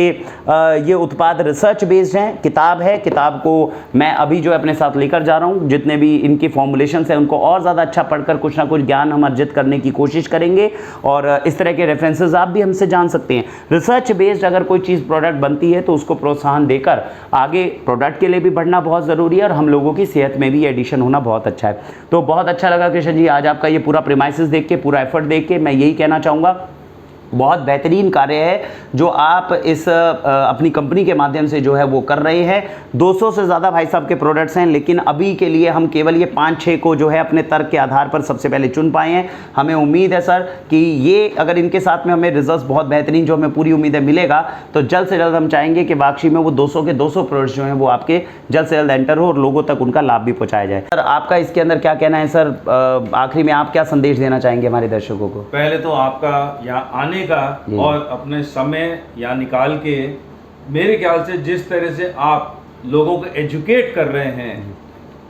ये उत्पाद रिसर्च बेस्ड हैं। किताब है, किताब को मैं अभी जो है अपने साथ लेकर जा रहा हूँ। जितने भी इनकी फॉर्मुलेशंस हैं उनको और ज़्यादा अच्छा पढ़कर कुछ ना कुछ ज्ञान हम अर्जित करने की कोशिश करेंगे, और इस तरह के रेफरेंसेस आप भी हमसे जान सकते हैं। रिसर्च बेस्ड अगर कोई चीज़ प्रोडक्ट बनती है तो उसको प्रोत्साहन देकर आगे प्रोडक्ट के लिए भी बढ़ना बहुत ज़रूरी है, और हम लोगों की सेहत में भी एडिशन होना बहुत अच्छा है। तो बहुत अच्छा लगा कृष्ण जी आज आपका ये पूरा प्रीमाइसेस देख के, पूरा एफर्ट देख के। मैं यही कहना चाहूँगा, बहुत बेहतरीन कार्य है जो आप इस अपनी कंपनी के माध्यम से जो है वो कर रहे हैं। 200 से ज़्यादा भाई साहब के प्रोडक्ट्स हैं, लेकिन अभी के लिए हम केवल ये 5-6 को जो है अपने तर्क के आधार पर सबसे पहले चुन पाए हैं। हमें उम्मीद है सर कि ये अगर इनके साथ में हमें रिजल्ट बहुत बेहतरीन जो हमें पूरी उम्मीद है मिलेगा, तो जल्द से जल्द हम चाहेंगे कि वाक्षी में वो 200 के 200 प्रोडक्ट्स जो हैं वो आपके जल्द से जल्द एंटर हो और लोगों तक उनका लाभ भी पहुँचाया जाए। सर आपका इसके अंदर क्या कहना है सर? आखिरी में आप क्या संदेश देना चाहेंगे हमारे दर्शकों को? पहले तो आपका यहाँ आने का और अपने समय यहाँ निकाल के, मेरे ख्याल से जिस तरह से आप लोगों को एजुकेट कर रहे हैं,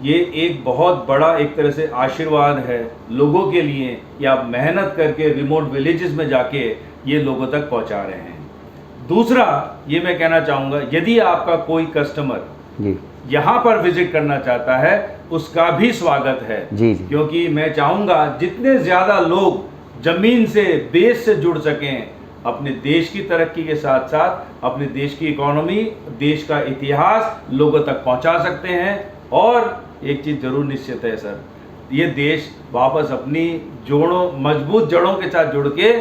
ये एक बहुत बड़ा एक तरह से आशीर्वाद है लोगों के लिए कि आप मेहनत करके रिमोट विलेजेस में जाके ये लोगों तक पहुंचा रहे हैं। दूसरा ये मैं कहना चाहूँगा, यदि आपका कोई कस्टमर यहाँ पर विजिट करना चाहता है उसका भी स्वागत है जी। क्योंकि मैं चाहूँगा जितने ज़्यादा लोग ज़मीन से, बेस से जुड़ सकें, अपने देश की तरक्की के साथ साथ अपने देश की इकोनॉमी, देश का इतिहास लोगों तक पहुंचा सकते हैं। और एक चीज़ जरूर निश्चित है सर, ये देश वापस अपनी मजबूत जड़ों के साथ जुड़ के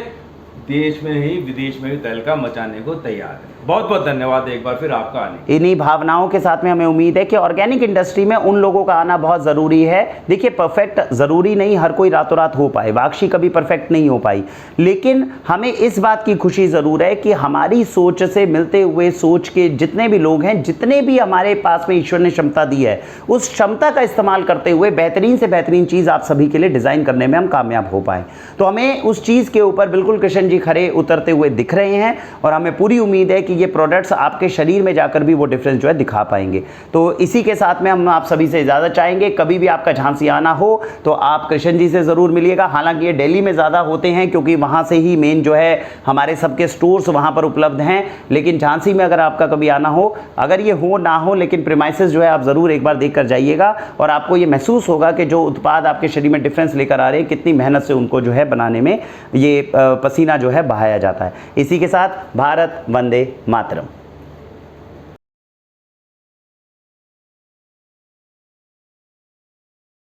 देश में ही विदेश में भी तहलका मचाने को तैयार है। बहुत बहुत धन्यवाद एक बार फिर आपका आने। इन्हीं भावनाओं के साथ में हमें उम्मीद है कि ऑर्गेनिक इंडस्ट्री में उन लोगों का आना बहुत ज़रूरी है। देखिए, परफेक्ट ज़रूरी नहीं हर कोई रातों रात हो पाए, वाक्षी कभी परफेक्ट नहीं हो पाई, लेकिन हमें इस बात की खुशी ज़रूर है कि हमारी सोच से मिलते हुए सोच के जितने भी लोग हैं, जितने भी हमारे पास में ईश्वर ने क्षमता दी है, उस क्षमता का इस्तेमाल करते हुए बेहतरीन से बेहतरीन चीज़ आप सभी के लिए डिज़ाइन करने में हम कामयाब हो पाएँ। तो हमें उस चीज़ के ऊपर बिल्कुल कृष्ण जी खरे उतरते हुए दिख रहे हैं, और हमें पूरी उम्मीद है कि ये प्रोडक्ट्स आपके शरीर में जाकर भी वो डिफरेंस जो है दिखा पाएंगे। तो इसी के साथ में हम आप सभी से इजाज़त चाहेंगे। कभी भी आपका झांसी आना हो तो आप कृष्ण जी से ज़रूर मिलिएगा। हालांकि ये दिल्ली में ज़्यादा होते हैं क्योंकि वहाँ से ही मेन जो है हमारे सबके स्टोर्स वहाँ पर उपलब्ध हैं, लेकिन झांसी में अगर आपका कभी आना हो, अगर ये हो ना हो, लेकिन प्रीमाइसेस जो है आप ज़रूर एक बार देख कर जाइएगा, और आपको ये महसूस होगा कि जो उत्पाद आपके शरीर में डिफरेंस लेकर आ रहे हैं, कितनी मेहनत से उनको जो है बनाने में ये पसीना जो है बहाया जाता है। इसी के साथ भारत वंदे मातरम।